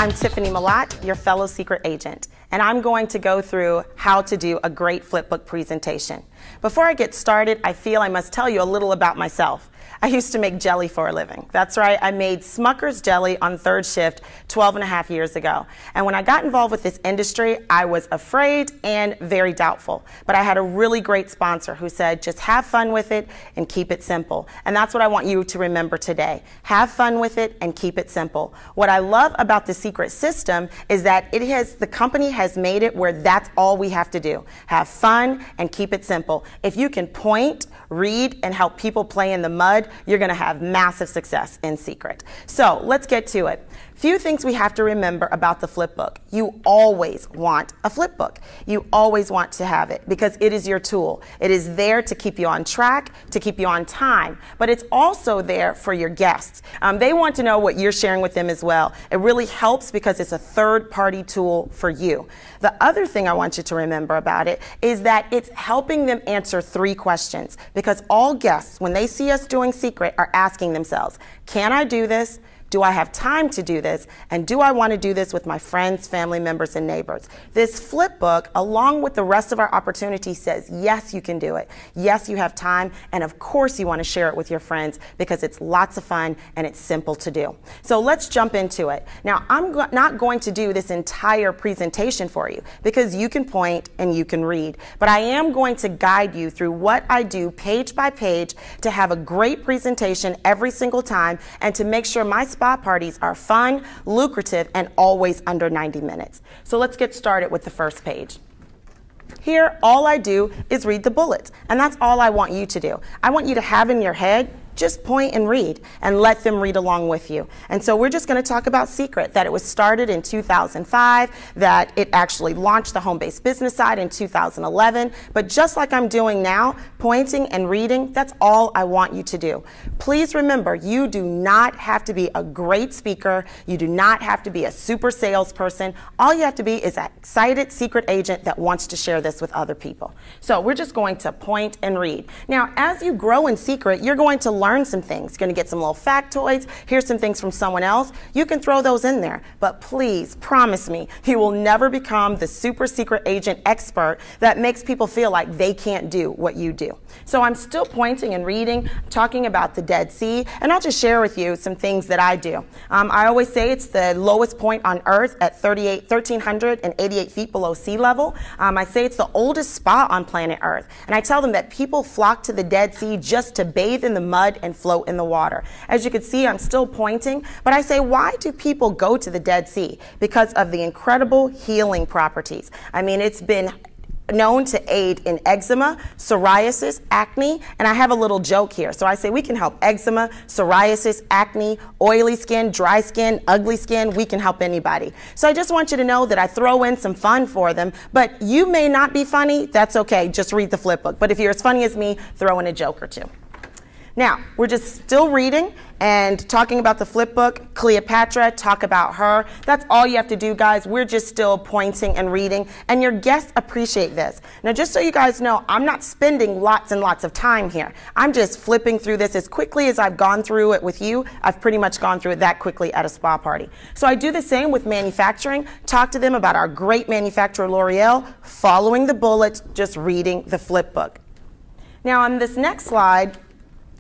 I'm Tiffany Malat, your fellow secret agent, and I'm going to go through how to do a great Flipbook presentation. Before I get started, I feel I must tell you a little about myself. I used to make jelly for a living. That's right, I made Smucker's jelly on third shift 12.5 years ago. And when I got involved with this industry, I was afraid and very doubtful. But I had a really great sponsor who said, just have fun with it and keep it simple. And that's what I want you to remember today. Have fun with it and keep it simple. What I love about the Seacret system is that the company has made it where that's all we have to do. Have fun and keep it simple. If you can point, read, and help people play in the mud, you're going to have massive success in Seacret. So let's get to it. Few things we have to remember about the Flipbook. You always want a Flipbook. You always want to have it because it is your tool. It is there to keep you on track, to keep you on time, but it's also there for your guests. They want to know what you're sharing with them as well. It really helps because it's a third-party tool for you. The other thing I want you to remember about it is that it's helping them answer 3 questions because all guests, when they see us doing Seacret, are asking themselves, can I do this? Do I have time to do this? And do I want to do this with my friends, family members, and neighbors? This Flipbook, along with the rest of our opportunity, says, yes, you can do it. Yes, you have time. And of course, you want to share it with your friends because it's lots of fun and it's simple to do. So let's jump into it. Now, I'm not going to do this entire presentation for you because you can point and you can read. But I am going to guide you through what I do page by page to have a great presentation every single time and to make sure my spa parties are fun, lucrative, and always under 90 minutes. So let's get started with the first page. Here, all I do is read the bullets, and that's all I want you to do. I want you to have in your head, just point and read and let them read along with you. And so we're just going to talk about Seacret, that it was started in 2005, that it actually launched the home-based business side in 2011. But just like I'm doing now, pointing and reading, that's all I want you to do. Please remember, you do not have to be a great speaker. You do not have to be a super salesperson. All you have to be is an excited secret agent that wants to share this with other people. So we're just going to point and read. Now, as you grow in Seacret, you're going to learn some things. You're going to get some little factoids. Here's some things from someone else. You can throw those in there. But please, promise me, you will never become the super secret agent expert that makes people feel like they can't do what you do. So I'm still pointing and reading, talking about the Dead Sea, and I'll just share with you some things that I do. I always say it's the lowest point on Earth at 1,388 feet below sea level. I say it's the oldest spa on planet Earth. And I tell them that people flock to the Dead Sea just to bathe in the mud and float in the water. As you can see, I'm still pointing, but I say, why do people go to the Dead Sea? Because of the incredible healing properties. I mean, it's been known to aid in eczema, psoriasis, acne, and I have a little joke here. So I say we can help eczema, psoriasis, acne, oily skin, dry skin, ugly skin. We can help anybody. So I just want you to know that I throw in some fun for them, but you may not be funny. That's okay. Just read the Flipbook. But if you're as funny as me, throw in a joke or two. Now, we're just still reading and talking about the Flipbook. Cleopatra, talk about her. That's all you have to do, guys. We're just still pointing and reading, and your guests appreciate this. Now, just so you guys know, I'm not spending lots and lots of time here. I'm just flipping through this as quickly as I've gone through it with you. I've pretty much gone through it that quickly at a spa party. So I do the same with manufacturing. Talk to them about our great manufacturer, L'Oreal, following the bullets, just reading the Flipbook. Now, on this next slide,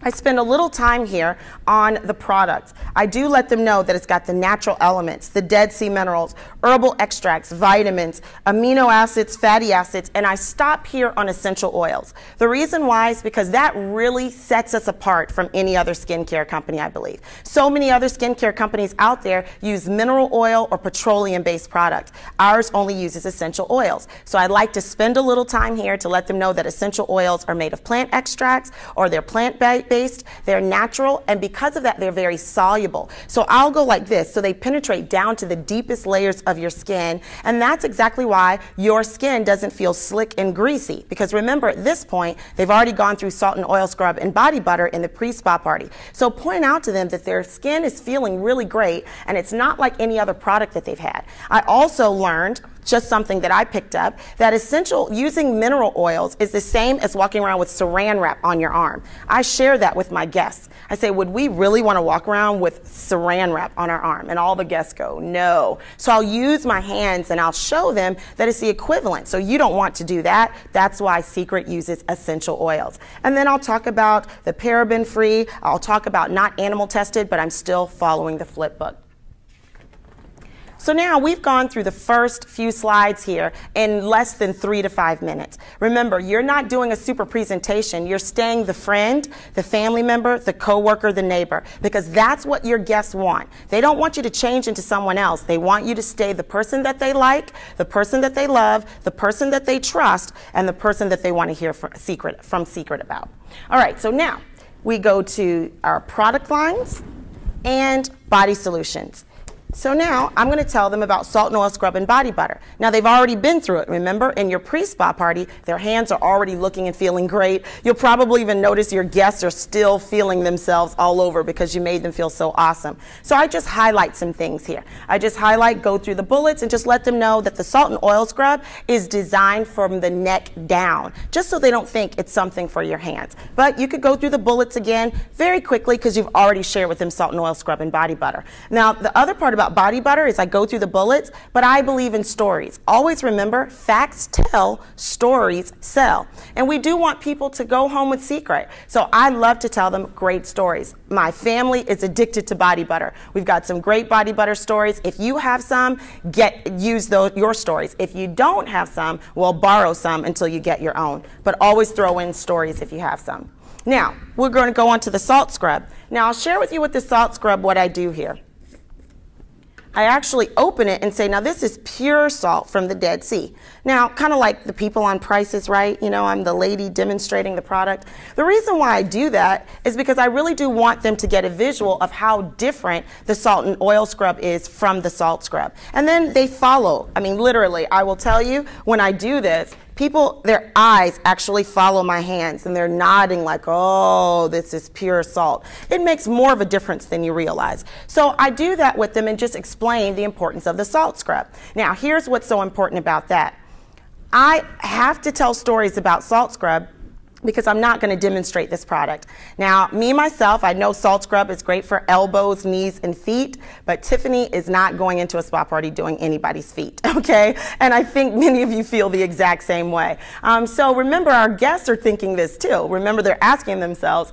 I spend a little time here on the products. I do let them know that it's got the natural elements, the Dead Sea minerals, herbal extracts, vitamins, amino acids, fatty acids, and I stop here on essential oils. The reason why is because that really sets us apart from any other skincare company, I believe. So many other skincare companies out there use mineral oil or petroleum-based products. Ours only uses essential oils. So I like to spend a little time here to let them know that essential oils are made of plant extracts or they're plant-based. They're natural, and because of that, they're very soluble. So I'll go like this, so they penetrate down to the deepest layers of your skin, and that's exactly why your skin doesn't feel slick and greasy, because remember, at this point, they've already gone through salt and oil scrub and body butter in the pre-spa party. So point out to them that their skin is feeling really great, and it's not like any other product that they've had. I also learned just something that I picked up, that using mineral oils is the same as walking around with saran wrap on your arm. I share that with my guests. I say, would we really want to walk around with saran wrap on our arm? And all the guests go, no. So I'll use my hands and I'll show them that it's the equivalent. So you don't want to do that. That's why Seacret uses essential oils. And then I'll talk about the paraben free. I'll talk about not animal tested, but I'm still following the Flipbook. So now we've gone through the first few slides here in less than 3 to 5 minutes. Remember, you're not doing a super presentation. You're staying the friend, the family member, the coworker, the neighbor, because that's what your guests want. They don't want you to change into someone else. They want you to stay the person that they like, the person that they love, the person that they trust, and the person that they want to hear from Seacret about. All right, so now we go to our product lines and body solutions. So now I'm going to tell them about salt and oil scrub and body butter. Now they've already been through it. Remember, in your pre-spa party, their hands are already looking and feeling great. You'll probably even notice your guests are still feeling themselves all over because you made them feel so awesome. So I just highlight some things here. I just go through the bullets and just let them know that the salt and oil scrub is designed from the neck down, just so they don't think it's something for your hands. But you could go through the bullets again very quickly because you've already shared with them salt and oil scrub and body butter. Now the other part about body butter is I go through the bullets, but I believe in stories. Always remember, facts tell, stories sell. And we do want people to go home with Seacret. So I love to tell them great stories. My family is addicted to body butter. We've got some great body butter stories. If you have some, use your stories. If you don't have some, well, borrow some until you get your own. But always throw in stories if you have some. Now, we're going to go on to the salt scrub. Now, I'll share with you with the salt scrub what I do here. I actually open it and say, now this is pure salt from the Dead Sea. Now, kind of like the people on Price is Right, you know, I'm the lady demonstrating the product. The reason why I do that is because I really do want them to get a visual of how different the salt and oil scrub is from the salt scrub. And then they follow. I mean, literally, I will tell you, when I do this, people, their eyes actually follow my hands and they're nodding like, oh, this is pure salt. It makes more of a difference than you realize. So I do that with them and just explain the importance of the salt scrub. Now, here's what's so important about that. I have to tell stories about salt scrub because I'm not going to demonstrate this product. Now, me, myself, I know salt scrub is great for elbows, knees, and feet, but Tiffany is not going into a spa party doing anybody's feet, okay? And I think many of you feel the exact same way. So remember, our guests are thinking this too. Remember, they're asking themselves,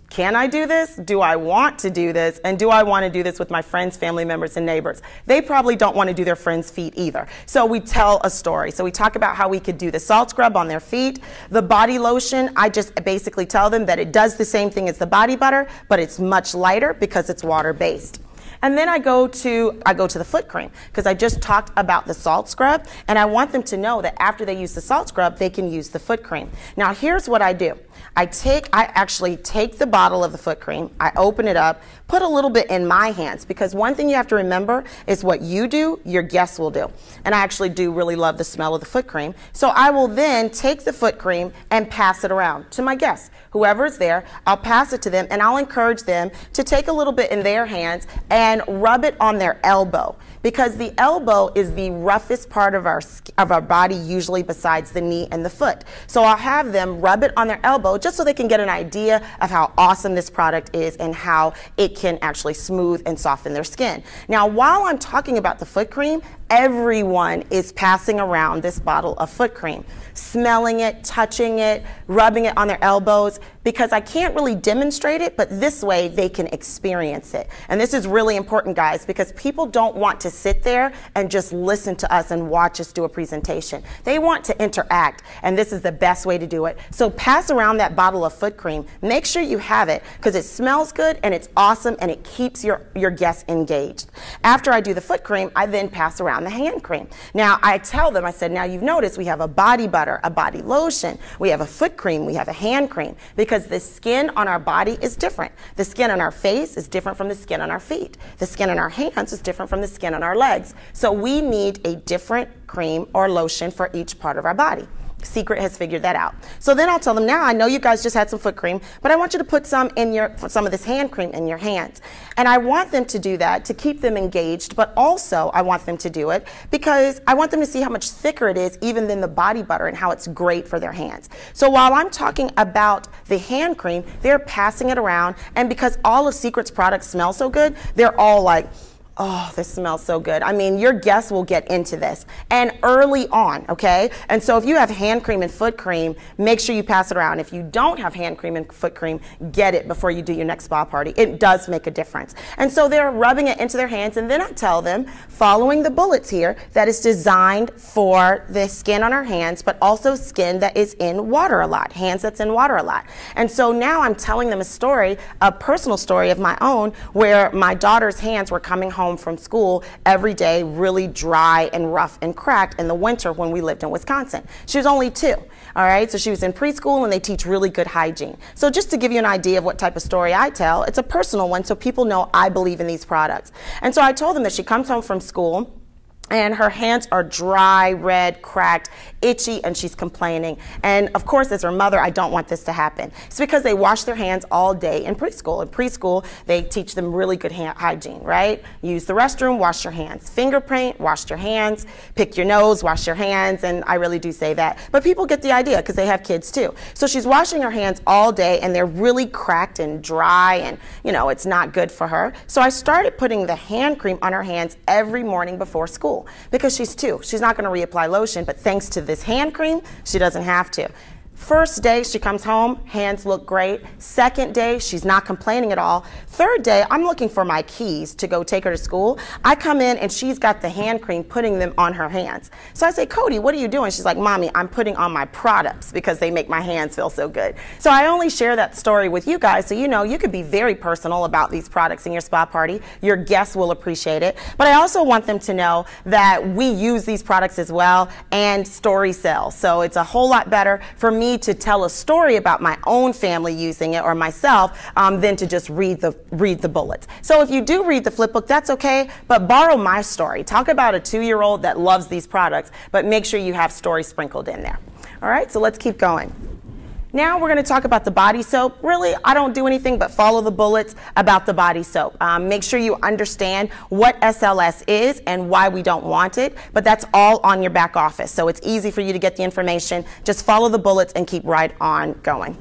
can I do this? Do I want to do this? And do I want to do this with my friends, family members, and neighbors? They probably don't want to do their friends' feet either. So we tell a story. So we talk about how we could do the salt scrub on their feet, the body lotion. I just basically tell them that it does the same thing as the body butter, but it's much lighter because it's water-based. And then I go to the foot cream because I just talked about the salt scrub, and I want them to know that after they use the salt scrub, they can use the foot cream. Now, here's what I do. I actually take the bottle of the foot cream, I open it up, put a little bit in my hands, because one thing you have to remember is what you do, your guests will do. And I actually do really love the smell of the foot cream. So I will then take the foot cream and pass it around to my guests. Whoever's there, I'll pass it to them, and I'll encourage them to take a little bit in their hands and rub it on their elbow, because the elbow is the roughest part of our body, usually besides the knee and the foot. So I'll have them rub it on their elbow just so they can get an idea of how awesome this product is and how it can actually smooth and soften their skin. Now, while I'm talking about the foot cream, everyone is passing around this bottle of foot cream, smelling it, touching it, rubbing it on their elbows, because I can't really demonstrate it, but this way they can experience it. And this is really important, guys, because people don't want to sit there and just listen to us and watch us do a presentation. They want to interact, and this is the best way to do it. So pass around that bottle of foot cream. Make sure you have it, because it smells good and it's awesome and it keeps your guests engaged. After I do the foot cream, I then pass around the hand cream. Now, I tell them, I said, now you've noticed we have a body butter, a body lotion, we have a foot cream, we have a hand cream, because the skin on our body is different. The skin on our face is different from the skin on our feet. The skin on our hands is different from the skin on our legs. So we need a different cream or lotion for each part of our body. Seacret has figured that out. So then I'll tell them, now I know you guys just had some foot cream, but I want you to put some of this hand cream in your hands. And I want them to do that to keep them engaged, but also I want them to do it because I want them to see how much thicker it is even than the body butter and how it's great for their hands. So while I'm talking about the hand cream, they're passing it around, and because all of Seacret's products smell so good, they're all like, oh, this smells so good. I mean, your guests will get into this. And early on, okay? And so if you have hand cream and foot cream, make sure you pass it around. If you don't have hand cream and foot cream, get it before you do your next spa party. It does make a difference. And so they're rubbing it into their hands, and then I tell them, following the bullets here, that is designed for the skin on our hands, but also skin that is in water a lot, hands that's in water a lot. And so now I'm telling them a story, a personal story of my own, where my daughter's hands were coming home from school every day really dry and rough and cracked in the winter when we lived in Wisconsin. She was only 2, all right? So she was in preschool, and they teach really good hygiene. So just to give you an idea of what type of story I tell, it's a personal one so people know I believe in these products. And so I told them that she comes home from school and her hands are dry, red, cracked, itchy, and she's complaining. And of course, as her mother, I don't want this to happen. It's because they wash their hands all day in preschool. In preschool, they teach them really good hand hygiene, right? Use the restroom, wash your hands. Fingerprint, wash your hands. Pick your nose, wash your hands. And I really do say that. But people get the idea because they have kids too. So she's washing her hands all day, and they're really cracked and dry, and you know, it's not good for her. So I started putting the hand cream on her hands every morning before school. Because she's 2. She's not going to reapply lotion, but thanks to this hand cream, she doesn't have to. First day, she comes home, hands look great. Second day, she's not complaining at all. Third day, I'm looking for my keys to go take her to school. I come in, and she's got the hand cream, putting them on her hands. So I say, Cody, what are you doing? She's like, Mommy, I'm putting on my products because they make my hands feel so good. So I only share that story with you guys so you know you could be very personal about these products in your spa party. Your guests will appreciate it. But I also want them to know that we use these products as well, and story sells. So it's a whole lot better for me to tell a story about my own family using it, or myself, than to just read the bullets. So if you do read the flipbook, that's okay, but borrow my story. Talk about a 2-year-old that loves these products, but make sure you have stories sprinkled in there. All right, so let's keep going. Now we're going to talk about the body soap. Really, I don't do anything but follow the bullets about the body soap. Make sure you understand what SLS is and why we don't want it, but that's all on your back office. So it's easy for you to get the information. Just follow the bullets and keep right on going.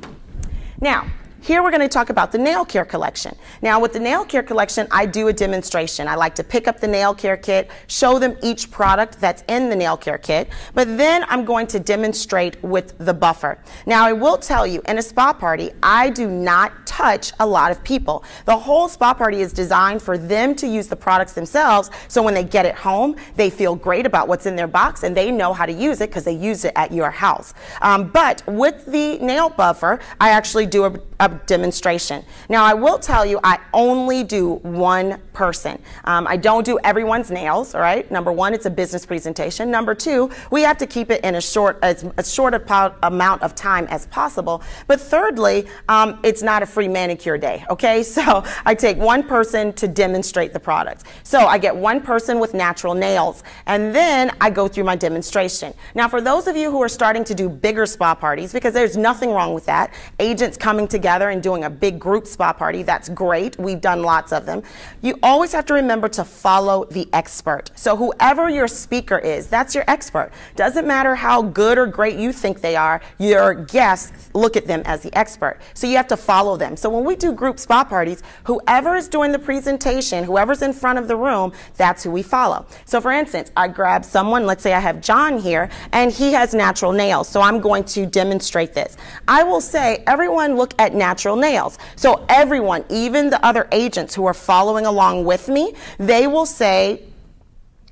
Now, here we're going to talk about the nail care collection. Now with the nail care collection, I do a demonstration. I like to pick up the nail care kit, show them each product that's in the nail care kit, but then I'm going to demonstrate with the buffer. Now I will tell you, in a spa party, I do not touch a lot of people. The whole spa party is designed for them to use the products themselves, so when they get it home, they feel great about what's in their box and they know how to use it because they use it at your house. But with the nail buffer, I actually do a demonstration. Now I will tell you, I only do one person. I don't do everyone's nails, all right? Number one, it's a business presentation. Number two, we have to keep it in as short amount of time as possible. But thirdly, it's not a free manicure day, okay? So I take one person to demonstrate the products. So I get one person with natural nails, and then I go through my demonstration. Now for those of you who are starting to do bigger spa parties, because there's nothing wrong with that, agents coming together and doing a big group spa party, that's great. We've done lots of them. You always have to remember to follow the expert. So whoever your speaker is, that's your expert. Doesn't matter how good or great you think they are, your guests look at them as the expert. So you have to follow them. So when we do group spa parties, whoever is doing the presentation, whoever's in front of the room, that's who we follow. So for instance, I grab someone, let's say I have John here, and he has natural nails. So I'm going to demonstrate this. I will say, everyone look at natural nails. So everyone, even the other agents who are following along with me, they will say,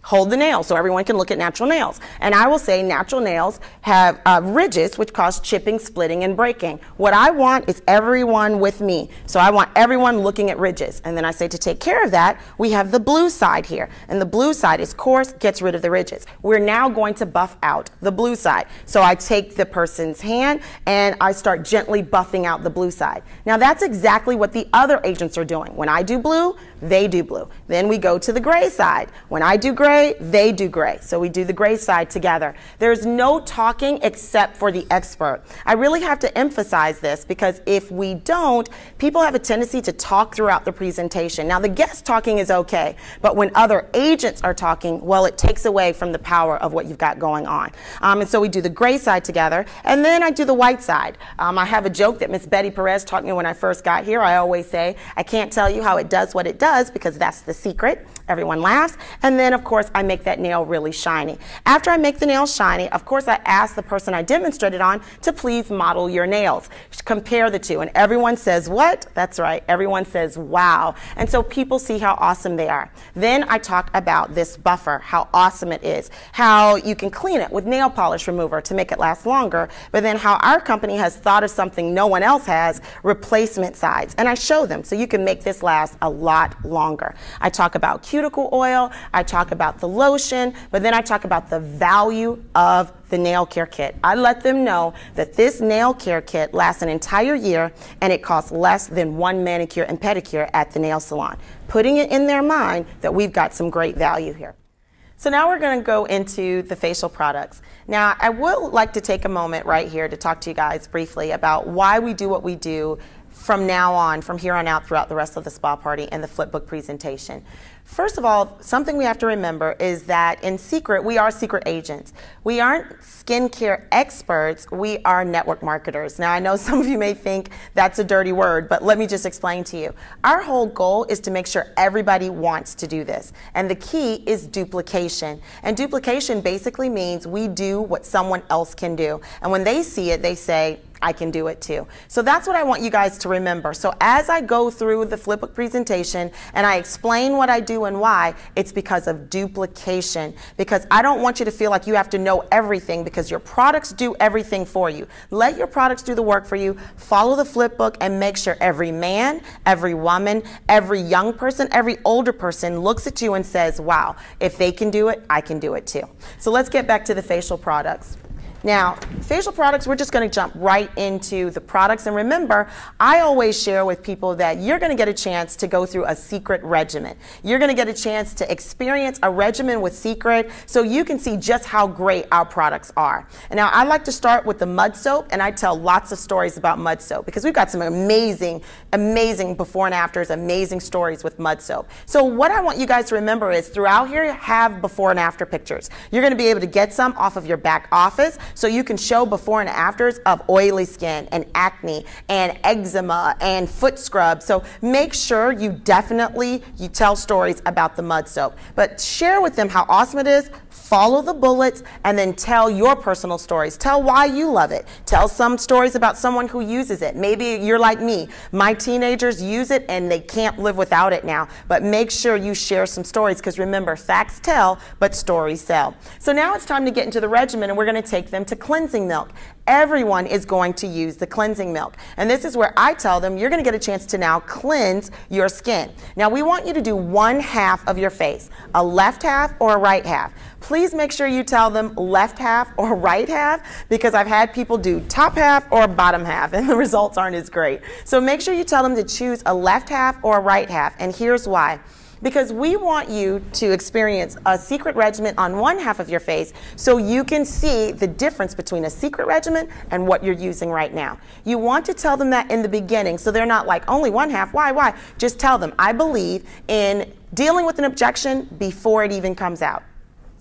hold the nail, so everyone can look at natural nails. And I will say natural nails have ridges, which cause chipping, splitting, and breaking. What I want is everyone with me. So I want everyone looking at ridges. And then I say, to take care of that, we have the blue side here. And the blue side is coarse, gets rid of the ridges. We're now going to buff out the blue side. So I take the person's hand and I start gently buffing out the blue side. Now that's exactly what the other agents are doing. When I do blue, they do blue. Then we go to the gray side. When I do gray, gray, they do gray. So we do the gray side together. There's no talking except for the expert. I really have to emphasize this because if we don't, people have a tendency to talk throughout the presentation. Now, the guest talking is okay, but when other agents are talking, well, it takes away from the power of what you've got going on. And so we do the gray side together, and then I do the white side. I have a joke that Miss Betty Perez taught me when I first got here. I always say, I can't tell you how it does what it does because that's the secret. Everyone laughs. And then, of course, I make that nail really shiny. After I make the nail shiny, of course, I ask the person I demonstrated on to please model your nails. Compare the two. And everyone says, what? That's right. Everyone says, wow. And so people see how awesome they are. Then I talk about this buffer, how awesome it is, how you can clean it with nail polish remover to make it last longer, but then how our company has thought of something no one else has, replacement sides. And I show them so you can make this last a lot longer. I talk about cuticle oil, I talk about the lotion, but then I talk about the value of the nail care kit. I let them know that this nail care kit lasts an entire year and it costs less than one manicure and pedicure at the nail salon, putting it in their mind that we've got some great value here. So now we're going to go into the facial products. Now, I would like to take a moment right here to talk to you guys briefly about why we do what we do from now on, from here on out throughout the rest of the spa party and the Flipbook presentation. First of all, something we have to remember is that in Seacret, we are secret agents. We aren't skincare experts, we are network marketers. Now, I know some of you may think that's a dirty word, but let me just explain to you. Our whole goal is to make sure everybody wants to do this. And the key is duplication. And duplication basically means we do what someone else can do. And when they see it, they say, I can do it too. So that's what I want you guys to remember. So as I go through the Flipbook presentation and I explain what I do and why, it's because of duplication. Because I don't want you to feel like you have to know everything because your products do everything for you. Let your products do the work for you. Follow the Flipbook and make sure every man, every woman, every young person, every older person looks at you and says, wow, if they can do it, I can do it too. So let's get back to the facial products. Now, facial products, we're just going to jump right into the products. And remember, I always share with people that you're going to get a chance to go through a Seacret regimen. You're going to get a chance to experience a regimen with Seacret so you can see just how great our products are. And now, I like to start with the mud soap, and I tell lots of stories about mud soap because we've got some amazing, amazing before and afters, amazing stories with mud soap. So what I want you guys to remember is throughout here, have before and after pictures. You're going to be able to get some off of your back office, so you can show before and afters of oily skin and acne and eczema and foot scrub. So make sure you tell stories about the mud soap. But share with them how awesome it is, follow the bullets, and then tell your personal stories. Tell why you love it. Tell some stories about someone who uses it. Maybe you're like me. My teenagers use it and they can't live without it now. But make sure you share some stories because remember, facts tell, but stories sell. So now it's time to get into the regimen and we're going to take them to cleansing milk. Everyone is going to use the cleansing milk. And this is where I tell them you're going to get a chance to now cleanse your skin. Now we want you to do one half of your face, a left half or a right half. Please make sure you tell them left half or right half because I've had people do top half or bottom half and the results aren't as great. So make sure you tell them to choose a left half or a right half, and here's why. Because we want you to experience a Seacret regimen on one half of your face so you can see the difference between a Seacret regimen and what you're using right now. You want to tell them that in the beginning so they're not like, only one half, why? Just tell them, I believe in dealing with an objection before it even comes out.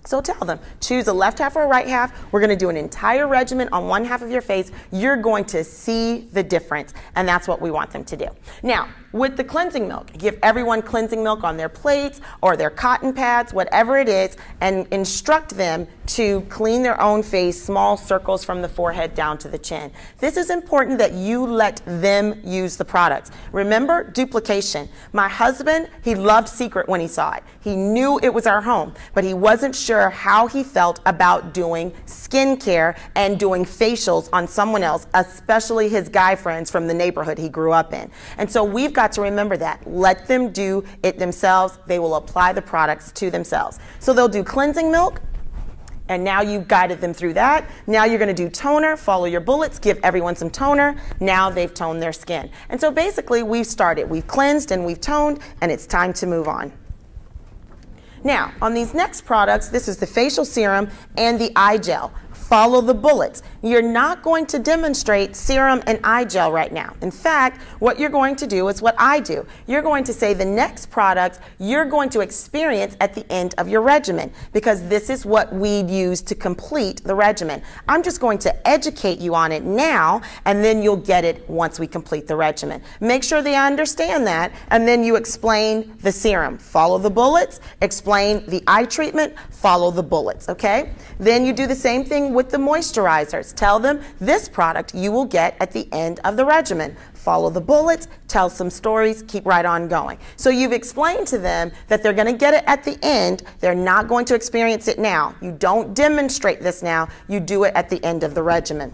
So tell them, choose a left half or a right half. We're going to do an entire regimen on one half of your face. You're going to see the difference, and that's what we want them to do. Now, with the cleansing milk, give everyone cleansing milk on their plates or their cotton pads, whatever it is, and instruct them to clean their own face, small circles from the forehead down to the chin. This is important that you let them use the products. Remember, duplication. My husband, he loved Seacret when he saw it. He knew it was our home, but he wasn't sure how he felt about doing skincare and doing facials on someone else, especially his guy friends from the neighborhood he grew up in. And so we've got to remember that. Let them do it themselves. They will apply the products to themselves. So they'll do cleansing milk, and now you've guided them through that. Now you're going to do toner, follow your bullets, give everyone some toner. Now they've toned their skin. And so basically we've started. We've cleansed and we've toned, and it's time to move on. Now, on these next products, this is the facial serum and the eye gel. Follow the bullets. You're not going to demonstrate serum and eye gel right now. In fact, what you're going to do is what I do. You're going to say the next products you're going to experience at the end of your regimen, because this is what we'd use to complete the regimen. I'm just going to educate you on it now, and then you'll get it once we complete the regimen. Make sure they understand that, and then you explain the serum. Follow the bullets, explain the eye treatment, follow the bullets, okay? Then you do the same thing with the moisturizers. Tell them this product you will get at the end of the regimen. Follow the bullets, tell some stories, keep right on going. So you've explained to them that they're going to get it at the end. They're not going to experience it now. You don't demonstrate this now. You do it at the end of the regimen.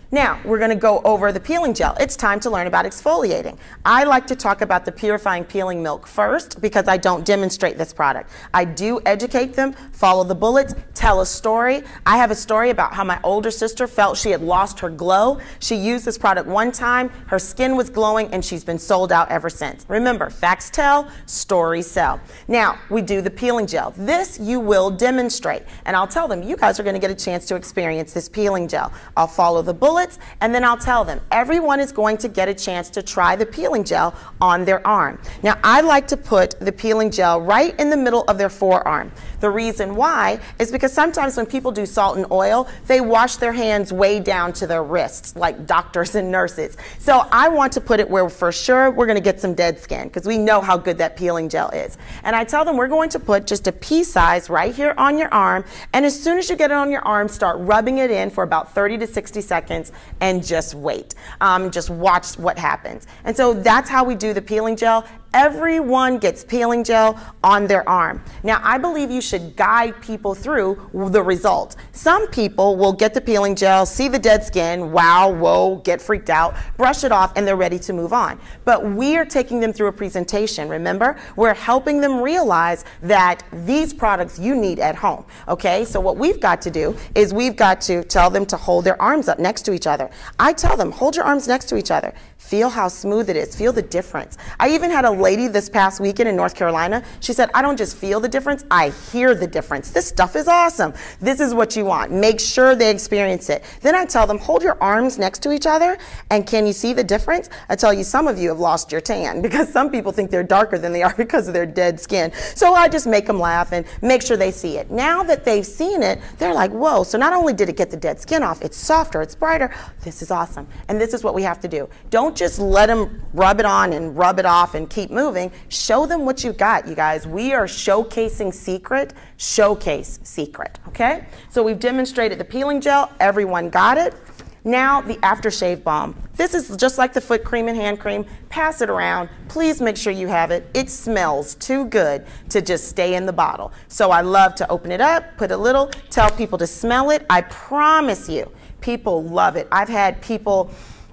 Now, we're going to go over the peeling gel. It's time to learn about exfoliating. I like to talk about the purifying peeling milk first because I don't demonstrate this product. I do educate them, follow the bullets, tell a story. I have a story about how my older sister felt she had lost her glow. She used this product one time, her skin was glowing, and she's been sold out ever since. Remember, facts tell, stories sell. Now, we do the peeling gel. This you will demonstrate, and I'll tell them, you guys are going to get a chance to experience this peeling gel. I'll follow the bullets, and then I'll tell them everyone is going to get a chance to try the peeling gel on their arm. Now, I like to put the peeling gel right in the middle of their forearm. The reason why is because sometimes when people do salt and oil, they wash their hands way down to their wrists, like doctors and nurses. So I want to put it where for sure we're going to get some dead skin, because we know how good that peeling gel is. And I tell them we're going to put just a pea size right here on your arm, and as soon as you get it on your arm, start rubbing it in for about 30 to 60 seconds and just wait. Just watch what happens. And so that's how we do the peeling gel. Everyone gets peeling gel on their arm. Now, I believe you should guide people through the results. Some people will get the peeling gel, see the dead skin, wow, whoa, get freaked out, brush it off, and they're ready to move on. But we are taking them through a presentation, remember? We're helping them realize that these products you need at home, okay? So what we've got to do is we've got to tell them to hold their arms up next to each other. I tell them, hold your arms next to each other. Feel how smooth it is. Feel the difference. I even had a lady this past weekend in North Carolina. She said, I don't just feel the difference, I hear the difference. This stuff is awesome. This is what you want. Make sure they experience it. Then I tell them, hold your arms next to each other, and can you see the difference? I tell you, some of you have lost your tan, because some people think they're darker than they are because of their dead skin. So I just make them laugh and make sure they see it. Now that they've seen it, they're like, whoa, so not only did it get the dead skin off, it's softer, it's brighter. This is awesome. And this is what we have to do. Don't just let them rub it on and rub it off and keep moving. Show them what you got, you guys. We are showcasing Seacret. Showcase Seacret, okay? So we've demonstrated the peeling gel. Everyone got it. Now the aftershave balm. This is just like the foot cream and hand cream. Pass it around. Please make sure you have it. It smells too good to just stay in the bottle. So I love to open it up, put a little, tell people to smell it. I promise you, people love it. I've had people,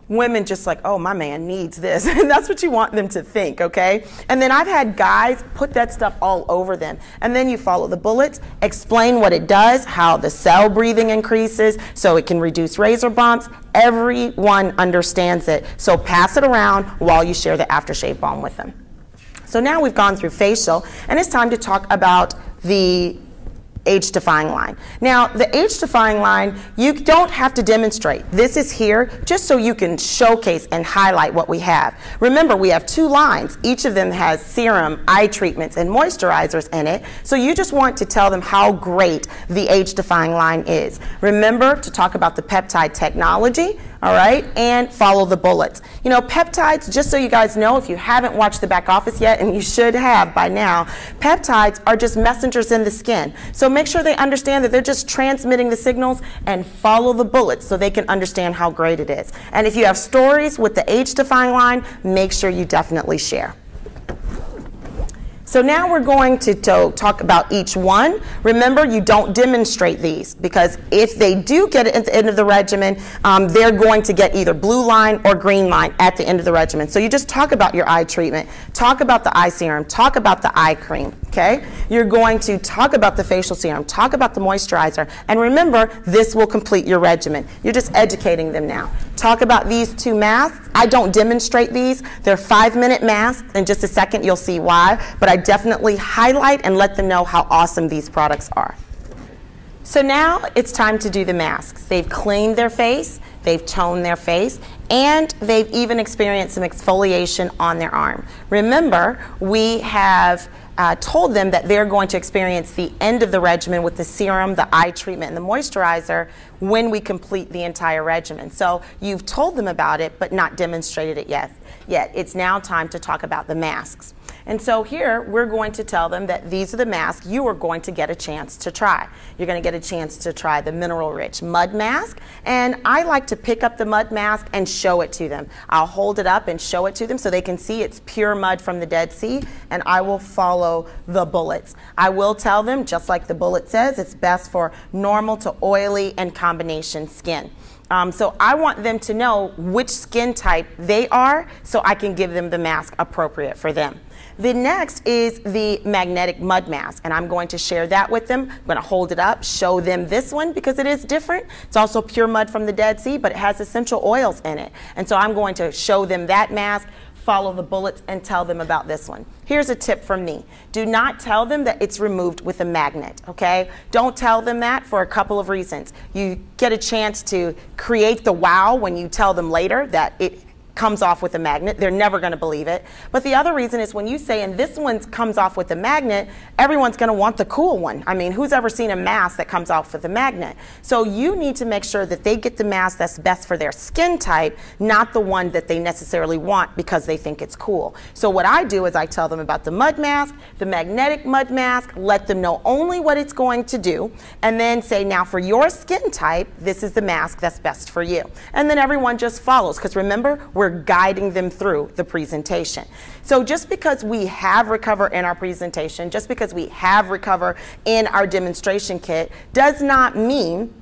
women just like, oh, my man needs this. And that's what you want them to think, okay? And then I've had guys put that stuff all over them. And then you follow the bullets, explain what it does, how the cell breathing increases so it can reduce razor bumps. Everyone understands it. So pass it around while you share the aftershave balm with them. So now we've gone through facial, and it's time to talk about the age-defying line. Now, the age-defying line, you don't have to demonstrate. This is here just so you can showcase and highlight what we have. Remember, we have 2 lines. Each of them has serum, eye treatments, and moisturizers in it. So you just want to tell them how great the age-defying line is. Remember to talk about the peptide technology, all right, and follow the bullets. You know, peptides, just so you guys know, if you haven't watched The Back Office yet, and you should have by now, peptides are just messengers in the skin. So make sure they understand that they're just transmitting the signals, and follow the bullets so they can understand how great it is. And if you have stories with the age-defying line, make sure you definitely share. So now we're going to talk about each one. Remember, you don't demonstrate these, because if they do get it at the end of the regimen, they're going to get either blue line or green line at the end of the regimen. So you just talk about your eye treatment, talk about the eye serum, talk about the eye cream, okay? You're going to talk about the facial serum, talk about the moisturizer, and remember, this will complete your regimen. You're just educating them now. talk about these two masks. I don't demonstrate these. They're 5-minute masks. In just a second, you'll see why. But I definitely highlight and let them know how awesome these products are. So now it's time to do the masks. They've cleaned their face, they've toned their face, and they've even experienced some exfoliation on their arm. Remember, we have told them that they're going to experience the end of the regimen with the serum, the eye treatment, and the moisturizer when we complete the entire regimen. So you've told them about it, but not demonstrated it yet. It's now time to talk about the masks. And so here, we're going to tell them that these are the masks you are going to get a chance to try. You're going to get a chance to try the mineral-rich mud mask, and I like to pick up the mud mask and show it to them. I'll hold it up and show it to them so they can see it's pure mud from the Dead Sea, and I will follow the bullets. I will tell them, just like the bullet says, it's best for normal to oily and combination skin. So I want them to know which skin type they are so I can give them the mask appropriate for them. The next is the magnetic mud mask, and I'm going to share that with them. I'm going to hold it up, show them this one because it is different. It's also pure mud from the Dead Sea, but it has essential oils in it. And so I'm going to show them that mask, follow the bullets, and tell them about this one. Here's a tip from me. Do not tell them that it's removed with a magnet, okay? Don't tell them that for a couple of reasons. You get a chance to create the wow when you tell them later that it comes off with a magnet. They're never going to believe it. But the other reason is when you say, and this one comes off with a magnet, everyone's going to want the cool one. I mean, who's ever seen a mask that comes off with a magnet? So you need to make sure that they get the mask that's best for their skin type, not the one that they necessarily want because they think it's cool. So what I do is I tell them about the mud mask, the magnetic mud mask, let them know only what it's going to do, and then say, now for your skin type, this is the mask that's best for you. And then everyone just follows, because remember, we're guiding them through the presentation. So just because we have Recover in our presentation, just because we have Recover in our demonstration kit, does not mean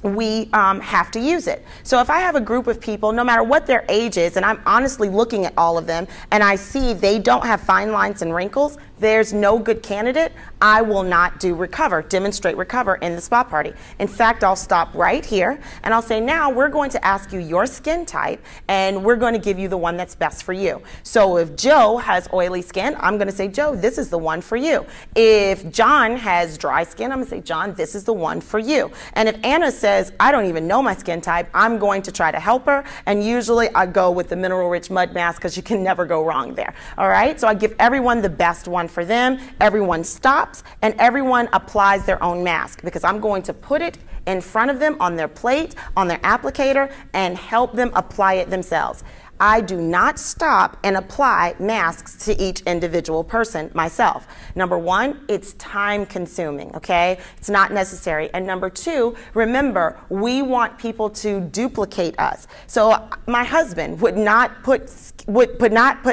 we have to use it. So if I have a group of people, no matter what their age is, and I'm honestly looking at all of them, and I see they don't have fine lines and wrinkles, there's no good candidate, I will not do Recover, demonstrate Recover in the spa party. In fact, I'll stop right here and I'll say, now we're going to ask you your skin type and we're going to give you the one that's best for you. So if Joe has oily skin, I'm going to say, Joe, this is the one for you. If John has dry skin, I'm going to say, John, this is the one for you. And if Anna says, I don't even know my skin type, I'm going to try to help her, and usually I go with the mineral-rich mud mask because you can never go wrong there. All right, so I give everyone the best one for them, everyone stops, and everyone applies their own mask because I'm going to put it in front of them on their plate, on their applicator, and help them apply it themselves. I do not stop and apply masks to each individual person myself. Number one, it's time consuming, okay? It's not necessary. And number two, remember, we want people to duplicate us. So my husband would not put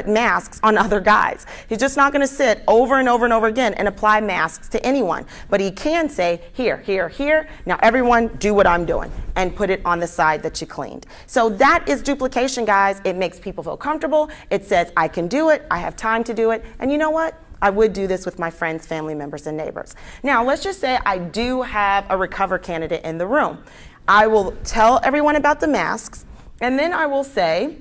masks on other guys. He's just not going to sit over and over and over again and apply masks to anyone. But he can say, here, here, here, now everyone do what I'm doing, and put it on the side that you cleaned. So that is duplication, guys. It makes people feel comfortable. It says, I can do it, I have time to do it, and you know what? I would do this with my friends, family members, and neighbors. Now, let's just say I do have a Recover candidate in the room. I will tell everyone about the masks, and then I will say,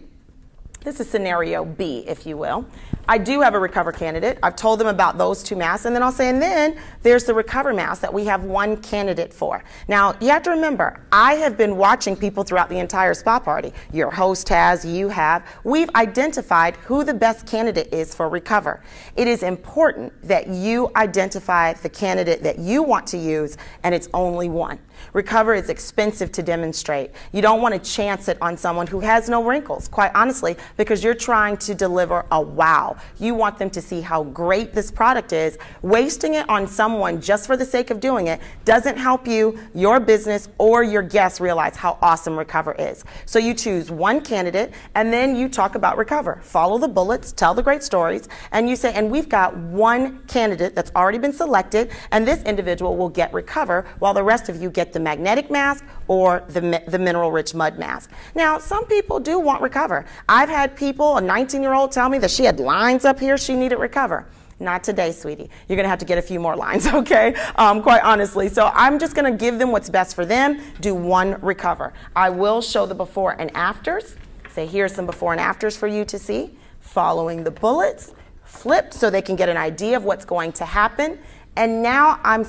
this is scenario B, if you will. I do have a Recover candidate. I've told them about those two masks, and then I'll say, and then there's the Recover mask that we have one candidate for. Now, you have to remember, I have been watching people throughout the entire spa party. Your host has, you have. We've identified who the best candidate is for Recover. It is important that you identify the candidate that you want to use, and it's only one. Recover is expensive to demonstrate. You don't want to chance it on someone who has no wrinkles, quite honestly, because you're trying to deliver a wow. You want them to see how great this product is. Wasting it on someone just for the sake of doing it doesn't help you, your business, or your guests realize how awesome Recover is. So you choose one candidate, and then you talk about Recover. Follow the bullets, tell the great stories, and you say, and we've got one candidate that's already been selected, and this individual will get Recover, while the rest of you get the magnetic mask or the mineral-rich mud mask. Now, some people do want Recover. I've had people, a 19-year-old tell me that she had lines up here, she needed Recover. Not today, sweetie. You're going to have to get a few more lines, okay? Quite honestly. So I'm just going to give them what's best for them. Do one recover. I will show the before and afters. Say, here's some before and afters for you to see. Following the bullets, flipped so they can get an idea of what's going to happen. And now I'm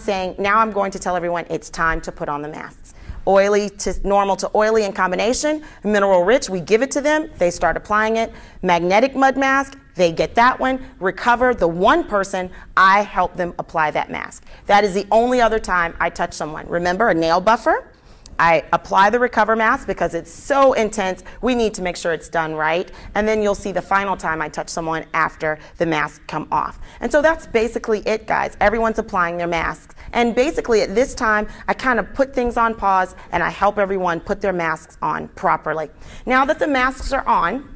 going to tell everyone it's time to put on the masks. Oily to normal to oily in combination, mineral rich, we give it to them, they start applying it. Magnetic mud mask, they get that one. Recover, the one person, I help them apply that mask. That is the only other time I touch someone. Remember, a nail buffer, I apply the recover mask because it's so intense, we need to make sure it's done right. And then you'll see the final time I touch someone after the mask come off. And so that's basically it, guys. Everyone's applying their masks. And basically at this time, I kind of put things on pause and I help everyone put their masks on properly. Now that the masks are on,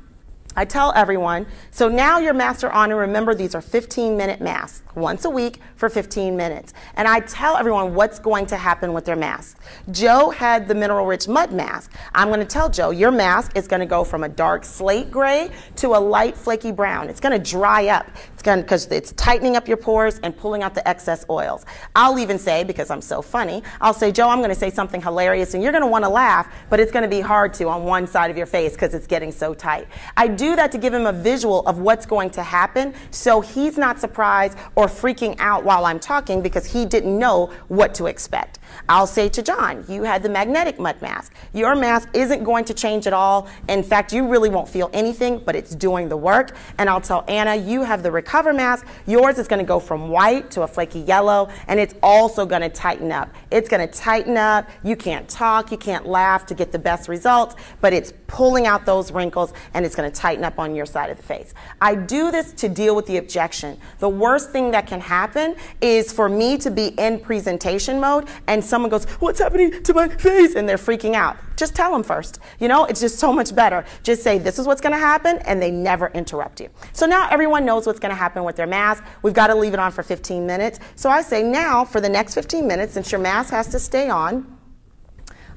I tell everyone, so now your masks are on, and remember these are 15-minute masks, once a week for 15 minutes. And I tell everyone what's going to happen with their masks. Joe had the mineral rich mud mask. I'm going to tell Joe, your mask is going to go from a dark slate gray to a light flaky brown. It's going to dry up. It's going because it's tightening up your pores and pulling out the excess oils. I'll even say, because I'm so funny, I'll say, Joe, I'm going to say something hilarious and you're going to want to laugh, but it's going to be hard to on one side of your face because it's getting so tight. I do that to give him a visual of what's going to happen so he's not surprised or freaking out while I'm talking because he didn't know what to expect. I'll say to John, you had the magnetic mud mask. Your mask isn't going to change at all. In fact, you really won't feel anything, but it's doing the work. And I'll tell Anna, you have the recover mask. Yours is going to go from white to a flaky yellow, and it's also going to tighten up. It's going to tighten up. You can't talk, you can't laugh to get the best results, but it's pulling out those wrinkles, and it's going to tighten up on your side of the face. I do this to deal with the objection. The worst thing that can happen is for me to be in presentation mode and someone goes, what's happening to my face? And they're freaking out. Just tell them first. You know, it's just so much better. Just say, this is what's going to happen, and they never interrupt you. So now everyone knows what's going to happen with their mask. We've got to leave it on for 15 minutes. So I say now, for the next 15 minutes, since your mask has to stay on,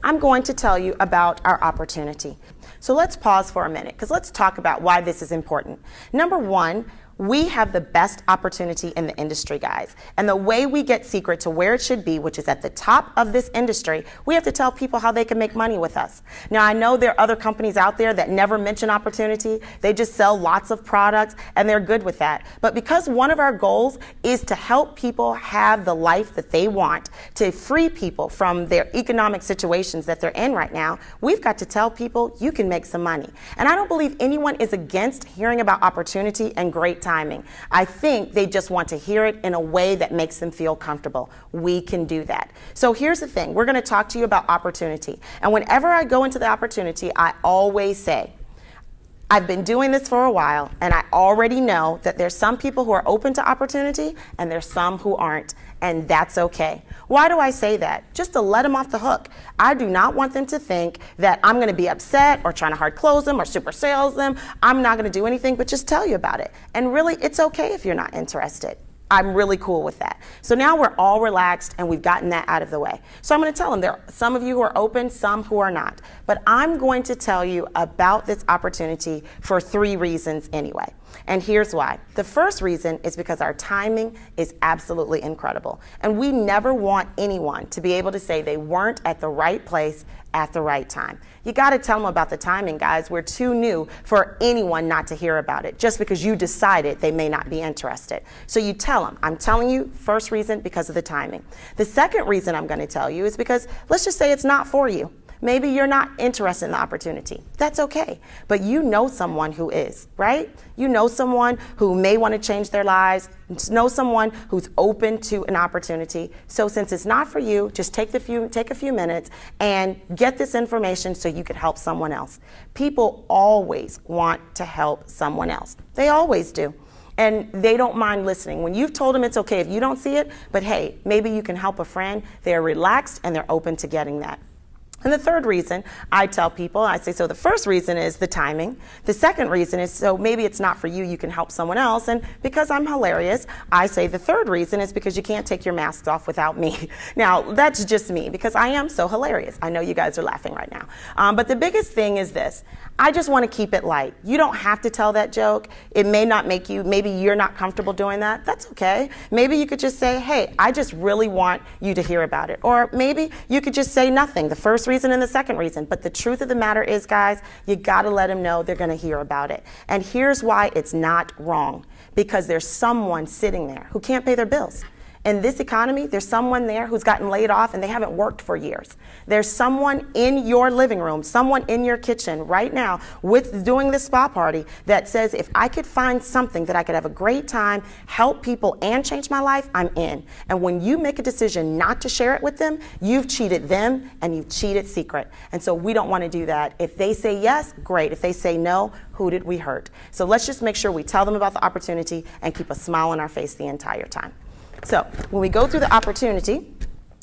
I'm going to tell you about our opportunity. So let's pause for a minute, because let's talk about why this is important. Number one, we have the best opportunity in the industry, guys. And the way we get Seacret to where it should be, which is at the top of this industry, we have to tell people how they can make money with us. Now, I know there are other companies out there that never mention opportunity. They just sell lots of products, and they're good with that. But because one of our goals is to help people have the life that they want, to free people from their economic situations that they're in right now, we've got to tell people you can make some money. And I don't believe anyone is against hearing about opportunity and great timing. I think they just want to hear it in a way that makes them feel comfortable. We can do that. So here's the thing. We're going to talk to you about opportunity. And whenever I go into the opportunity, I always say, I've been doing this for a while, and I already know that there's some people who are open to opportunity and there's some who aren't, and that's okay. Why do I say that? Just to let them off the hook. I do not want them to think that I'm going to be upset or trying to hard close them or super sales them. I'm not going to do anything but just tell you about it. And really, it's okay if you're not interested. I'm really cool with that. So now we're all relaxed and we've gotten that out of the way. So I'm going to tell them there are some of you who are open, some who are not. But I'm going to tell you about this opportunity for 3 reasons anyway. And here's why. The first reason is because our timing is absolutely incredible. And we never want anyone to be able to say they weren't at the right place at the right time. You got to tell them about the timing, guys. We're too new for anyone not to hear about it just because you decided they may not be interested. So you tell them, I'm telling you, first reason, because of the timing. The second reason I'm going to tell you is because let's just say it's not for you. Maybe you're not interested in the opportunity. That's okay. But you know someone who is, right? You know someone who may want to change their lives, know someone who's open to an opportunity. So since it's not for you, just take a few minutes and get this information so you could help someone else. People always want to help someone else. They always do. And they don't mind listening. When you've told them it's okay if you don't see it, but hey, maybe you can help a friend, they're relaxed and they're open to getting that. And the third reason I tell people, I say, so the first reason is the timing. The second reason is, so maybe it's not for you, you can help someone else. And because I'm hilarious, I say the third reason is because you can't take your masks off without me. Now, that's just me because I am so hilarious. I know you guys are laughing right now. But the biggest thing is this. I just want to keep it light. You don't have to tell that joke. It may not make you, maybe you're not comfortable doing that. That's okay. Maybe you could just say, hey, I just really want you to hear about it. Or maybe you could just say nothing, the first reason and the second reason. But the truth of the matter is, guys, you got to let them know they're going to hear about it. And here's why it's not wrong. Because there's someone sitting there who can't pay their bills. In this economy, there's someone there who's gotten laid off and they haven't worked for years. There's someone in your living room, someone in your kitchen right now with doing this spa party that says, if I could find something that I could have a great time, help people, and change my life, I'm in. And when you make a decision not to share it with them, you've cheated them and you've cheated Seacret. And so we don't want to do that. If they say yes, great. If they say no, who did we hurt? So let's just make sure we tell them about the opportunity and keep a smile on our face the entire time. So when we go through the opportunity,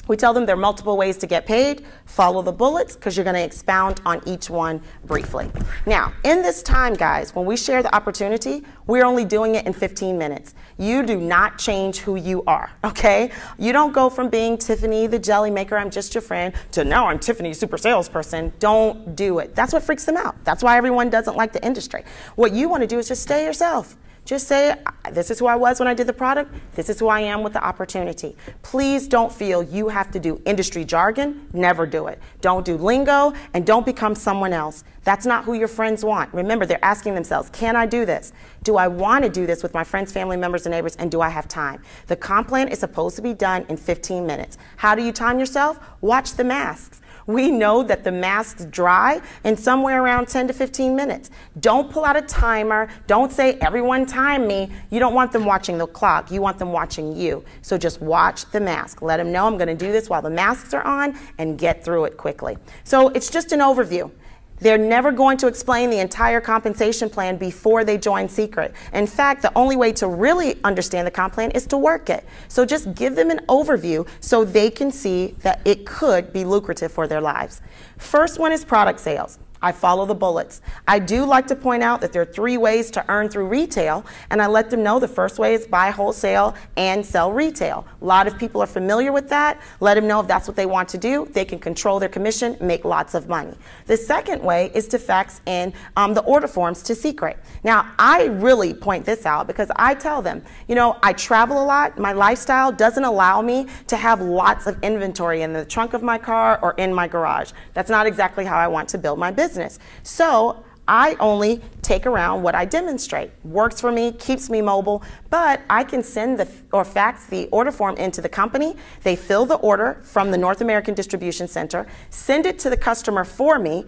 we tell them there are multiple ways to get paid. Follow the bullets because you're going to expound on each one briefly. Now, in this time, guys, when we share the opportunity, we're only doing it in 15 minutes. You do not change who you are, okay? You don't go from being Tiffany the jelly maker, I'm just your friend, to now I'm Tiffany super salesperson. Don't do it. That's what freaks them out. That's why everyone doesn't like the industry. What you want to do is just stay yourself. Just say, this is who I was when I did the product. This is who I am with the opportunity. Please don't feel you have to do industry jargon. Never do it. Don't do lingo, and don't become someone else. That's not who your friends want. Remember, they're asking themselves, can I do this? Do I want to do this with my friends, family members, and neighbors, and do I have time? The comp plan is supposed to be done in 15 minutes. How do you time yourself? Watch the masks. We know that the masks dry in somewhere around 10 to 15 minutes. Don't pull out a timer. Don't say, everyone time me. You don't want them watching the clock. You want them watching you. So just watch the mask. Let them know I'm going to do this while the masks are on and get through it quickly. So it's just an overview. They're never going to explain the entire compensation plan before they join Seacret. In fact, the only way to really understand the comp plan is to work it. So just give them an overview so they can see that it could be lucrative for their lives. First one is product sales. I follow the bullets. I do like to point out that there are 3 ways to earn through retail, and I let them know the first way is buy wholesale and sell retail. A lot of people are familiar with that. Let them know if that's what they want to do. They can control their commission, make lots of money. The second way is to fax in the order forms to Seacret. Now, I really point this out because I tell them, you know, I travel a lot. My lifestyle doesn't allow me to have lots of inventory in the trunk of my car or in my garage. That's not exactly how I want to build my business. So I only take around what I demonstrate. Works for me, keeps me mobile, but I can send or fax the order form into the company. They fill the order from the North American Distribution Center, send it to the customer for me,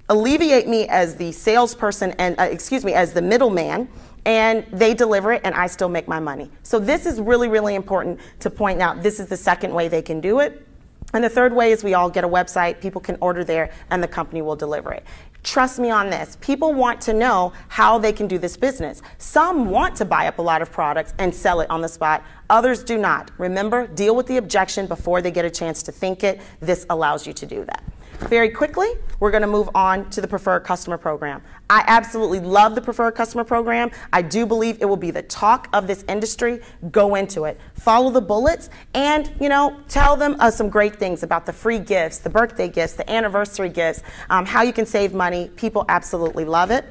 alleviate me as the salesperson and, as the middleman, and they deliver it and I still make my money. So this is really, really important to point out. This is the second way they can do it. And the third way is we all get a website, people can order there, and the company will deliver it. Trust me on this. People want to know how they can do this business. Some want to buy up a lot of products and sell it on the spot. Others do not. Remember, deal with the objection before they get a chance to think it. This allows you to do that. Very quickly, we're going to move on to the Preferred Customer Program. I absolutely love the Preferred Customer Program. I do believe it will be the talk of this industry. Go into it. Follow the bullets and, you know, tell them some great things about the free gifts, the birthday gifts, the anniversary gifts, how you can save money. People absolutely love it.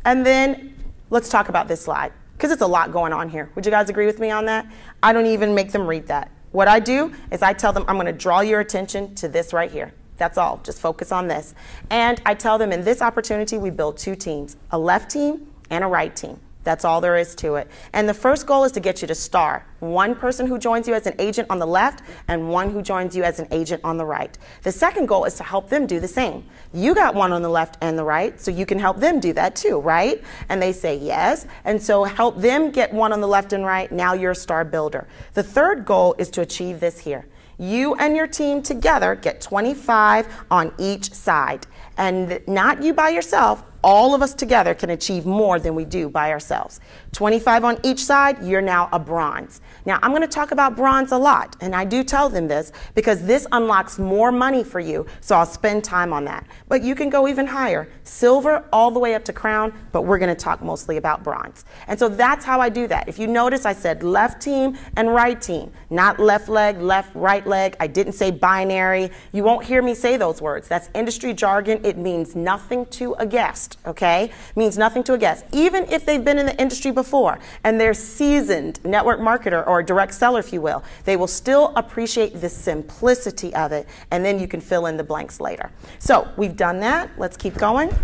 And then let's talk about this slide because it's a lot going on here. Would you guys agree with me on that? I don't even make them read that. What I do is I tell them I'm going to draw your attention to this right here. That's all. Just focus on this. And I tell them in this opportunity, we build 2 teams, a left team and a right team. That's all there is to it. And the first goal is to get you to star. 1 person who joins you as an agent on the left and 1 who joins you as an agent on the right. The second goal is to help them do the same. You got 1 on the left and the right, so you can help them do that too, right? And they say yes. And so help them get 1 on the left and right. Now you're a star builder. The third goal is to achieve this here. You and your team together get 25 on each side. And not you by yourself. All of us together can achieve more than we do by ourselves. 25 on each side, you're now a bronze. Now, I'm going to talk about bronze a lot, and I do tell them this because this unlocks more money for you, so I'll spend time on that. But you can go even higher, silver all the way up to crown, but we're going to talk mostly about bronze. And so that's how I do that. If you notice, I said left team and right team, not left leg, left, right leg. I didn't say binary. You won't hear me say those words. That's industry jargon. It means nothing to a guest, okay? It means nothing to a guest. Even if they've been in the industry before and they're seasoned network marketer or direct seller, if you will, they will still appreciate the simplicity of it, and then you can fill in the blanks later. So we've done that. Let's keep going.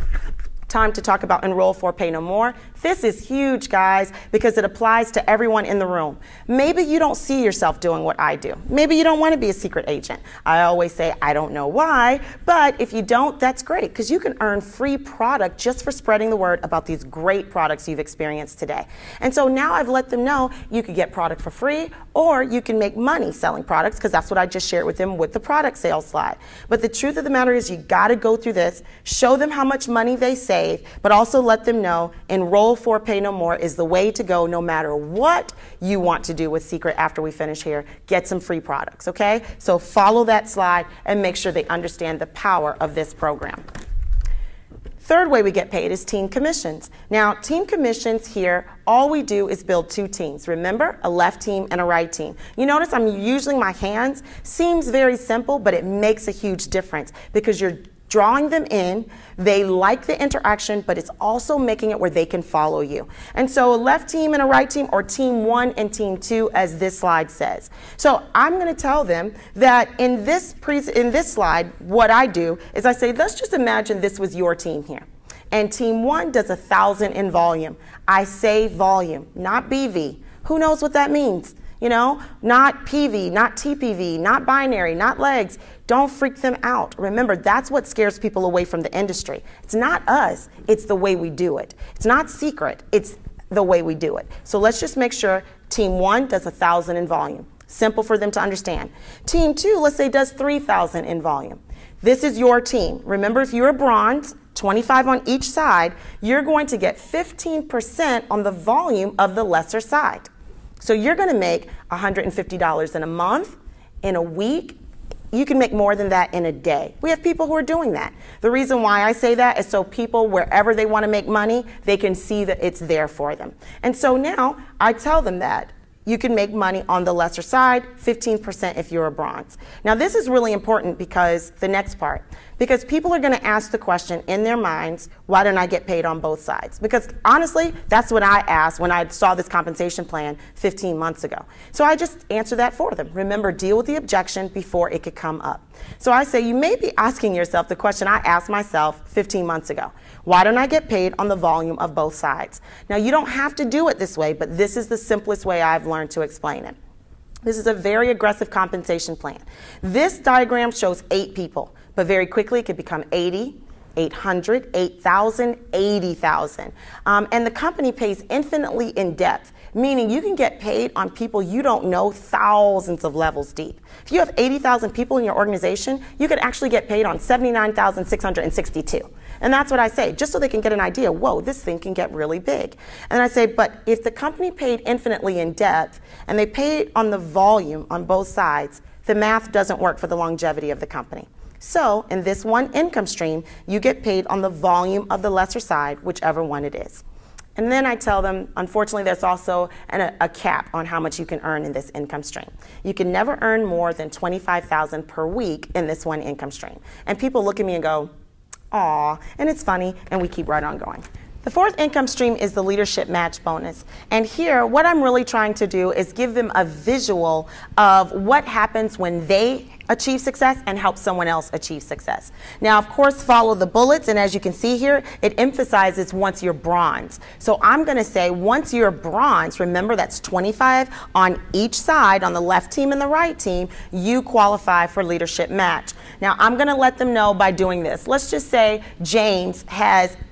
Time to talk about enroll for, pay no more. This is huge, guys, because it applies to everyone in the room. Maybe you don't see yourself doing what I do. Maybe you don't want to be a secret agent. I always say, I don't know why, but if you don't, that's great, because you can earn free product just for spreading the word about these great products you've experienced today. And so now I've let them know you could get product for free, or you can make money selling products, because that's what I just shared with them with the product sales slide. But the truth of the matter is you got to go through this, show them how much money they save, but also let them know enroll for, pay no more is the way to go no matter what you want to do with Seacret after we finish here. Get some free products, okay? So follow that slide and make sure they understand the power of this program. Third way we get paid is team commissions. Now, team commissions here, all we do is build two teams. Remember, a left team and a right team. You notice I'm using my hands. Seems very simple, but it makes a huge difference because you're drawing them in, they like the interaction, but it's also making it where they can follow you. And so a left team and a right team, or team 1 and team 2, as this slide says. So I'm going to tell them that in this slide, what I do is I say, let's just imagine this was your team here. And team 1 does 1,000 in volume. I say volume, not BV. Who knows what that means? You know, not PV, not TPV, not binary, not legs. Don't freak them out. Remember, that's what scares people away from the industry. It's not us, it's the way we do it. It's not secret, it's the way we do it. So let's just make sure team 1 does 1,000 in volume. Simple for them to understand. Team 2, let's say, does 3,000 in volume. This is your team. Remember, if you're a bronze, 25 on each side, you're going to get 15% on the volume of the lesser side. So you're going to make $150 in a month, in a week. You can make more than that in a day. We have people who are doing that. The reason why I say that is so people, wherever they want to make money, they can see that it's there for them. And so now I tell them that you can make money on the lesser side, 15% if you're a bronze. Now this is really important because the next part, because people are going to ask the question in their minds, why don't I get paid on both sides? Because honestly, that's what I asked when I saw this compensation plan 15 months ago. So I just answer that for them. Remember, deal with the objection before it could come up. So I say, you may be asking yourself the question I asked myself 15 months ago. Why don't I get paid on the volume of both sides? Now, you don't have to do it this way, but this is the simplest way I've learned to explain it. This is a very aggressive compensation plan. This diagram shows 8 people, but very quickly it could become 80, 800, 8,000, 80,000. And the company pays infinitely in depth, meaning you can get paid on people you don't know thousands of levels deep. If you have 80,000 people in your organization, you could actually get paid on 79,662. And that's what I say, just so they can get an idea, whoa, this thing can get really big. And I say, but if the company paid infinitely in depth and they paid on the volume on both sides, the math doesn't work for the longevity of the company. So in this one income stream, you get paid on the volume of the lesser side, whichever one it is. And then I tell them, unfortunately, there's also a cap on how much you can earn in this income stream. You can never earn more than $25,000 per week in this one income stream. And people look at me and go, aw, and it's funny, and we keep right on going. The fourth income stream is the leadership match bonus. And here, what I'm really trying to do is give them a visual of what happens when they achieve success and help someone else achieve success. Now, of course, follow the bullets, and as you can see here, it emphasizes once you're bronze. So I'm going to say once you're bronze, remember that's 25 on each side, on the left team and the right team, you qualify for leadership match. Now, I'm going to let them know by doing this. Let's just say James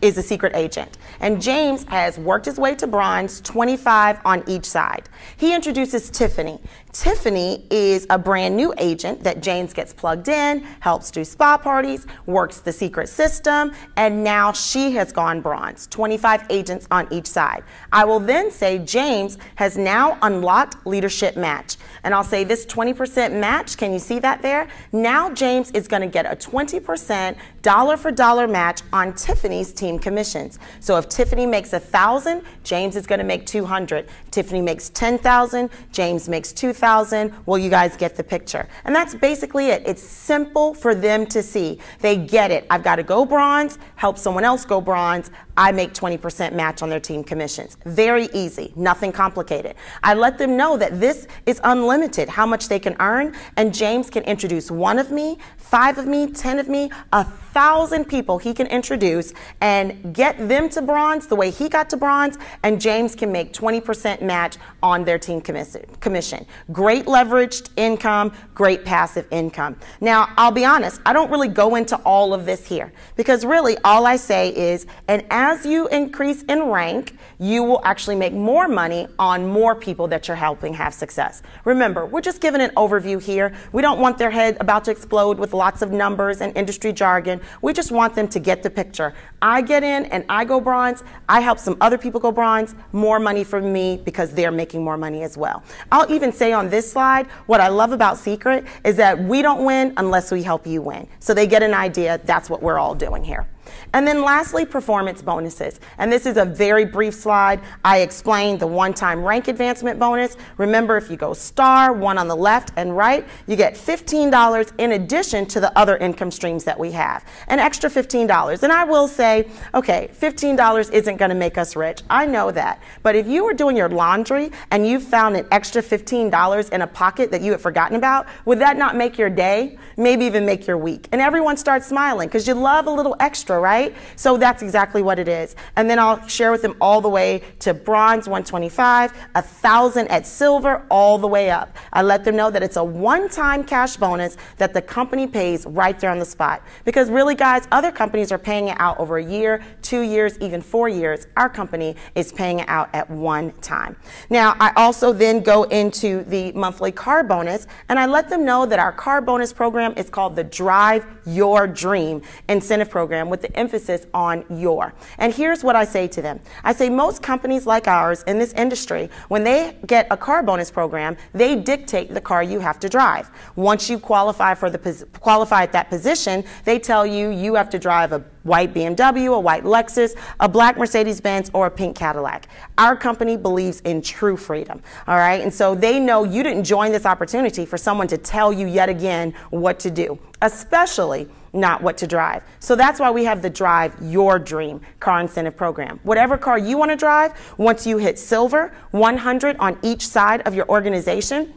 is a secret agent. And James has worked his way to bronze, 25 on each side. He introduces Tiffany. Tiffany is a brand new agent that James James gets plugged in, helps do spa parties, works the Seacret system, and now she has gone bronze, 25 agents on each side. I will then say James has now unlocked leadership match. And I'll say this 20% match, can you see that there? Now James is going to get a 20% dollar for dollar match on Tiffany's team commissions. So if Tiffany makes 1,000, James is going to make 200. If Tiffany makes 10,000, James makes 2,000. Well, you guys get the picture. And that's basically it. It's simple for them to see. They get it. I've got to go bronze, help someone else go bronze. I make 20% match on their team commissions. Very easy, nothing complicated. I let them know that this is unlimited, how much they can earn, and James can introduce 1 of me, 5 of me, 10 of me, 1,000 people he can introduce and get them to bronze the way he got to bronze, and James can make 20% match on their team commission. Great leveraged income, great passive income. Now, I'll be honest, I don't really go into all of this here because really all I say is, and as you increase in rank, you will actually make more money on more people that you're helping have success. Remember, we're just giving an overview here. We don't want their head about to explode with lots of numbers and industry jargon. We just want them to get the picture. I get in and I go bronze. I help some other people go bronze. More money for me because they're making more money as well. I'll even say on this slide, what I love about Seacret is that we don't win unless we help you win. So they get an idea. That's what we're all doing here. And then lastly, performance bonuses. And this is a very brief slide. I explained the one-time rank advancement bonus. Remember, if you go star, 1 on the left and right, you get $15 in addition to the other income streams that we have. An extra $15. And I will say, okay, $15 isn't going to make us rich. I know that. But if you were doing your laundry and you found an extra $15 in a pocket that you had forgotten about, would that not make your day? Maybe even make your week. And everyone starts smiling because you love a little extra, right? So that's exactly what it is. And then I'll share with them all the way to bronze, 125, 1,000 at silver, all the way up. I let them know that it's a one-time cash bonus that the company pays right there on the spot. Because really, guys, other companies are paying it out over a year, 2 years, even 4 years. Our company is paying it out at one time. Now, I also then go into the monthly car bonus, and I let them know that our car bonus program is called the Drive Your Dream incentive program with the emphasis on your. And here's what I say to them. I say most companies like ours in this industry, when they get a car bonus program, they dictate the car you have to drive. Once you qualify at that position, they tell you you have to drive a white BMW, a white Lexus, a black Mercedes-Benz, or a pink Cadillac. Our company believes in true freedom, all right? And so they know you didn't join this opportunity for someone to tell you yet again what to do, especially not what to drive. So that's why we have the Drive Your Dream car incentive program. Whatever car you want to drive, once you hit silver, 100 on each side of your organization,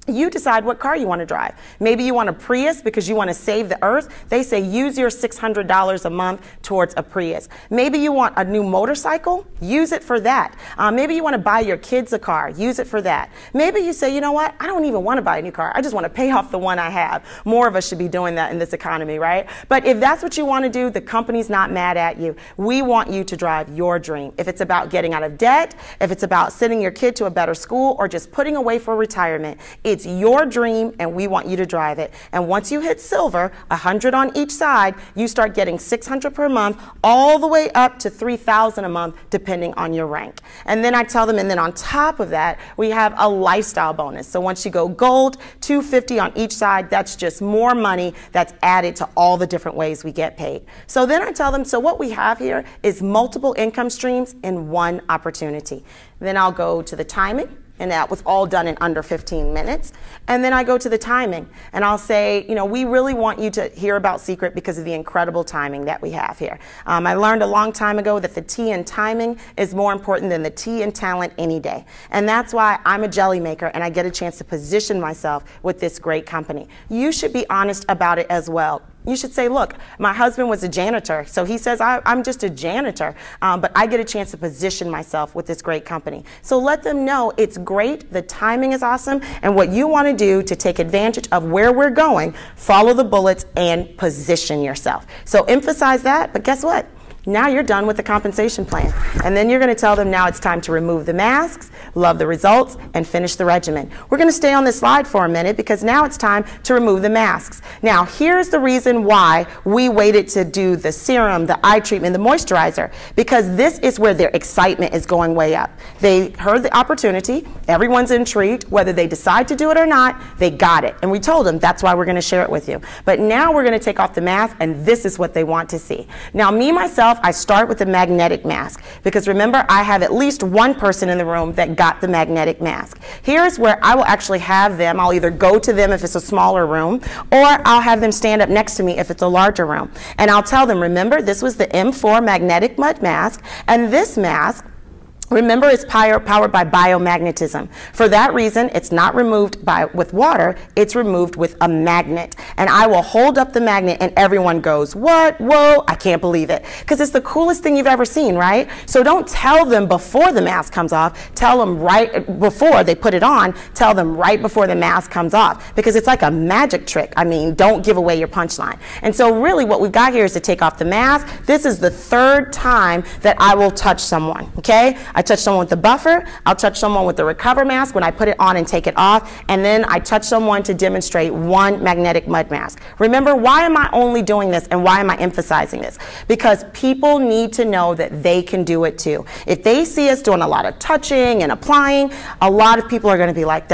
you decide what car you want to drive. Maybe you want a Prius because you want to save the earth. They say use your $600 a month towards a Prius. Maybe you want a new motorcycle. Use it for that. Maybe you want to buy your kids a car. Use it for that. Maybe you say, you know what? I don't even want to buy a new car. I just want to pay off the one I have. More of us should be doing that in this economy, right? But if that's what you want to do, the company's not mad at you. We want you to drive your dream. If it's about getting out of debt, if it's about sending your kid to a better school, or just putting away for retirement, it's your dream, and we want you to drive it. And once you hit silver, 100 on each side, you start getting $600 per month, all the way up to $3,000 a month, depending on your rank. And then I tell them, and then on top of that, we have a lifestyle bonus. So once you go gold, $250 on each side, that's just more money that's added to all the different ways we get paid. So then I tell them, so what we have here is multiple income streams in one opportunity. Then I'll go to the timing. And that was all done in under 15 minutes. And then I go to the timing, and I'll say, you know, we really want you to hear about Seacret because of the incredible timing that we have here. I learned a long time ago that the T in timing is more important than the T in talent any day. And that's why I'm a jelly maker, and I get a chance to position myself with this great company. You should be honest about it as well. You should say, look, my husband was a janitor, so he says I'm just a janitor, but I get a chance to position myself with this great company. So let them know it's great, the timing is awesome, and what you want to do to take advantage of where we're going, follow the bullets and position yourself. So emphasize that, but guess what? Now you're done with the compensation plan. And then you're going to tell them now it's time to remove the masks, love the results, and finish the regimen. We're going to stay on this slide for a minute because now it's time to remove the masks. Now, here's the reason why we waited to do the serum, the eye treatment, the moisturizer, because this is where their excitement is going way up. They heard the opportunity, everyone's intrigued, whether they decide to do it or not, they got it. And we told them that's why we're going to share it with you. But now we're going to take off the mask, and this is what they want to see. Now, me, myself, I start with the magnetic mask because remember, I have at least one person in the room that got the magnetic mask. Here's where I will actually have them, I'll either go to them if it's a smaller room, or I'll have them stand up next to me if it's a larger room. And I'll tell them, remember, this was the M4 magnetic mud mask, and this mask, remember, it's powered by biomagnetism. For that reason, it's not removed with water, it's removed with a magnet. And I will hold up the magnet and everyone goes, what? Whoa, I can't believe it. Because it's the coolest thing you've ever seen, right? So don't tell them before the mask comes off, tell them right before they put it on, tell them right before the mask comes off. Because it's like a magic trick. I mean, don't give away your punchline. And so really what we've got here is to take off the mask. This is the third time that I will touch someone, okay? I touch someone with the buffer, I'll touch someone with the recover mask when I put it on and take it off, and then I touch someone to demonstrate one magnetic mud mask. Remember, why am I only doing this and why am I emphasizing this? Because people need to know that they can do it too. If they see us doing a lot of touching and applying, a lot of people are going to be like,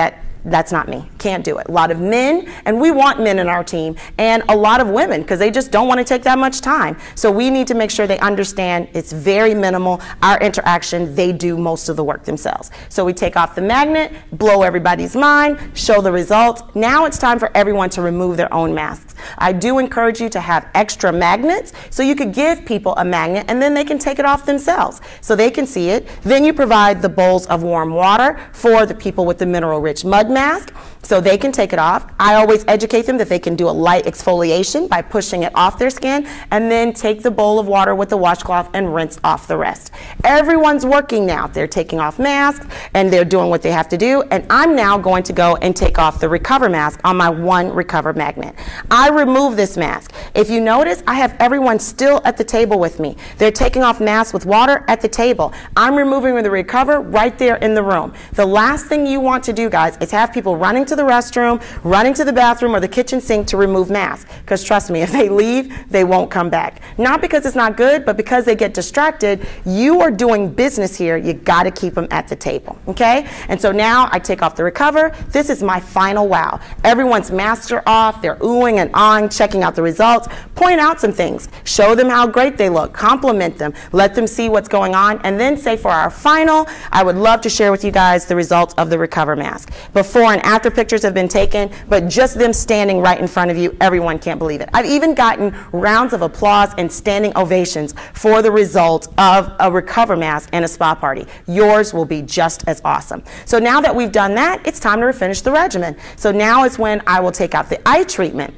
that's not me, can't do it. A lot of men, and we want men in our team, and a lot of women, because they just don't want to take that much time. So we need to make sure they understand it's very minimal. Our interaction, they do most of the work themselves. So we take off the magnet, blow everybody's mind, show the results. Now it's time for everyone to remove their own masks. I do encourage you to have extra magnets, so you could give people a magnet, and then they can take it off themselves, so they can see it. Then you provide the bowls of warm water for the people with the mineral-rich mud mask, so they can take it off. I always educate them that they can do a light exfoliation by pushing it off their skin, and then take the bowl of water with the washcloth and rinse off the rest. Everyone's working now. They're taking off masks, and they're doing what they have to do, and I'm now going to go and take off the recover mask on my one recover magnet. I remove this mask. If you notice, I have everyone still at the table with me. They're taking off masks with water at the table. I'm removing the recover right there in the room. The last thing you want to do, guys, is have people running to the restroom, running to the bathroom or the kitchen sink to remove masks. Because trust me, if they leave, they won't come back. Not because it's not good, but because they get distracted. You are doing business here. You got to keep them at the table, okay? And so now I take off the recover. This is my final wow. Everyone's masks are off. They're oohing and ahhing, checking out the results. Point out some things. Show them how great they look. Compliment them. Let them see what's going on. And then say for our final, I would love to share with you guys the results of the recover mask. Before and after pictures have been taken, but just them standing right in front of you, everyone can't believe it. I've even gotten rounds of applause and standing ovations for the result of a recover mask and a spa party. Yours will be just as awesome. So now that we've done that, it's time to finish the regimen. So now is when I will take out the eye treatment.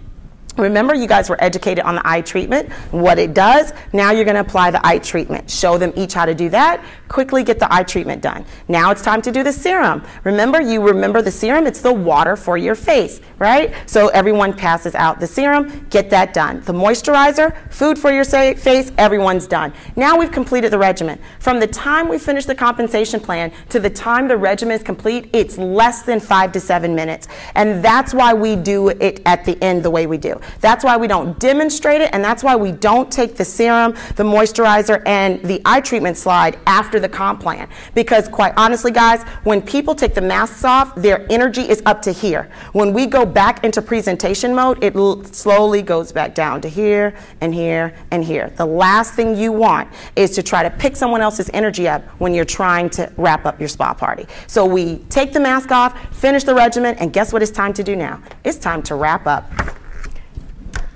Remember, you guys were educated on the eye treatment, what it does. Now you're going to apply the eye treatment. Show them each how to do that. Quickly get the eye treatment done. Now it's time to do the serum. Remember the serum? It's the water for your face, right? So everyone passes out the serum. Get that done. The moisturizer, food for your face, everyone's done. Now we've completed the regimen. From the time we finish the compensation plan to the time the regimen is complete, it's less than 5 to 7 minutes. And that's why we do it at the end the way we do. That's why we don't demonstrate it, and that's why we don't take the serum, the moisturizer, and the eye treatment slide after the comp plan. Because quite honestly, guys, when people take the masks off, their energy is up to here. When we go back into presentation mode, it slowly goes back down to here and here and here. The last thing you want is to try to pick someone else's energy up when you're trying to wrap up your spa party. So we take the mask off, finish the regimen, and guess what it's time to do now? It's time to wrap up.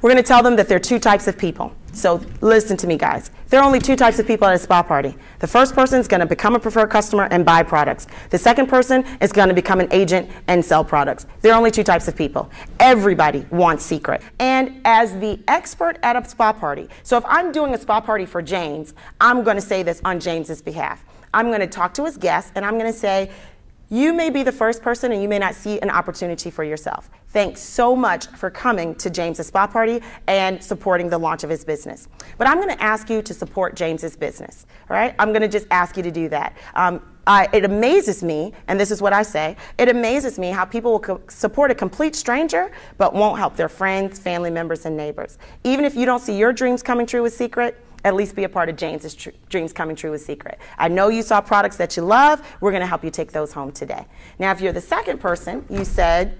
We're going to tell them that there are 2 types of people. So listen to me, guys. There are only 2 types of people at a spa party. The first person is going to become a preferred customer and buy products. The second person is going to become an agent and sell products. There are only 2 types of people. Everybody wants Seacret. And as the expert at a spa party, so if I'm doing a spa party for James, I'm going to say this on James's behalf. I'm going to talk to his guests and I'm going to say, You may be the first person and you may not see an opportunity for yourself. Thanks so much for coming to James's spa party and supporting the launch of his business. But I'm going to ask you to support James's business, all right? I'm going to just ask you to do that. It amazes me, and this is what I say, it amazes me how people will support a complete stranger but won't help their friends, family members, and neighbors. Even if you don't see your dreams coming true with Seacret, at least be a part of James's dreams coming true with Seacret. I know you saw products that you love. We're going to help you take those home today. Now, if you're the second person, you said,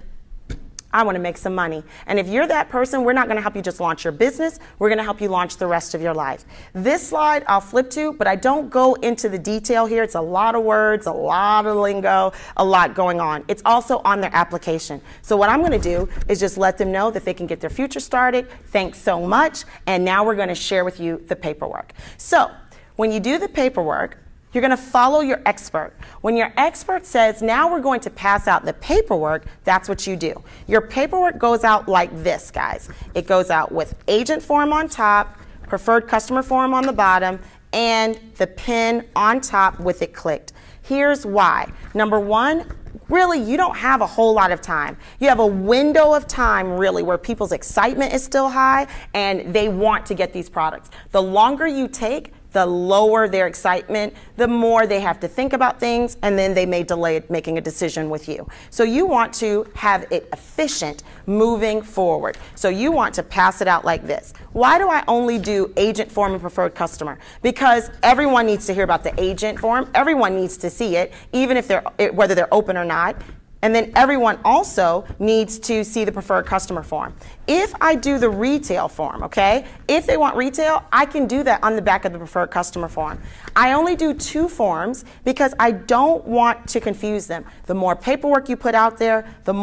I want to make some money. And if you're that person, we're not going to help you just launch your business. We're going to help you launch the rest of your life. This slide I'll flip to, but I don't go into the detail here. It's a lot of words, a lot of lingo, a lot going on. It's also on their application. So what I'm going to do is just let them know that they can get their future started. Thanks so much. And now we're going to share with you the paperwork. So when you do the paperwork, you're going to follow your expert. When your expert says, now we're going to pass out the paperwork, that's what you do. Your paperwork goes out like this, guys. It goes out with agent form on top, preferred customer form on the bottom, and the pin on top with it clicked. Here's why. Number one, really, you don't have a whole lot of time. You have a window of time, really, where people's excitement is still high and they want to get these products. The longer you take, the lower their excitement, the more they have to think about things, and then they may delay making a decision with you. So you want to have it efficient moving forward. So you want to pass it out like this. Why do I only do agent form and preferred customer? Because everyone needs to hear about the agent form. Everyone needs to see it, even if whether they're open or not. And then everyone also needs to see the preferred customer form. If I do the retail form, okay, if they want retail, I can do that on the back of the preferred customer form. I only do 2 forms because I don't want to confuse them. The more paperwork you put out there, the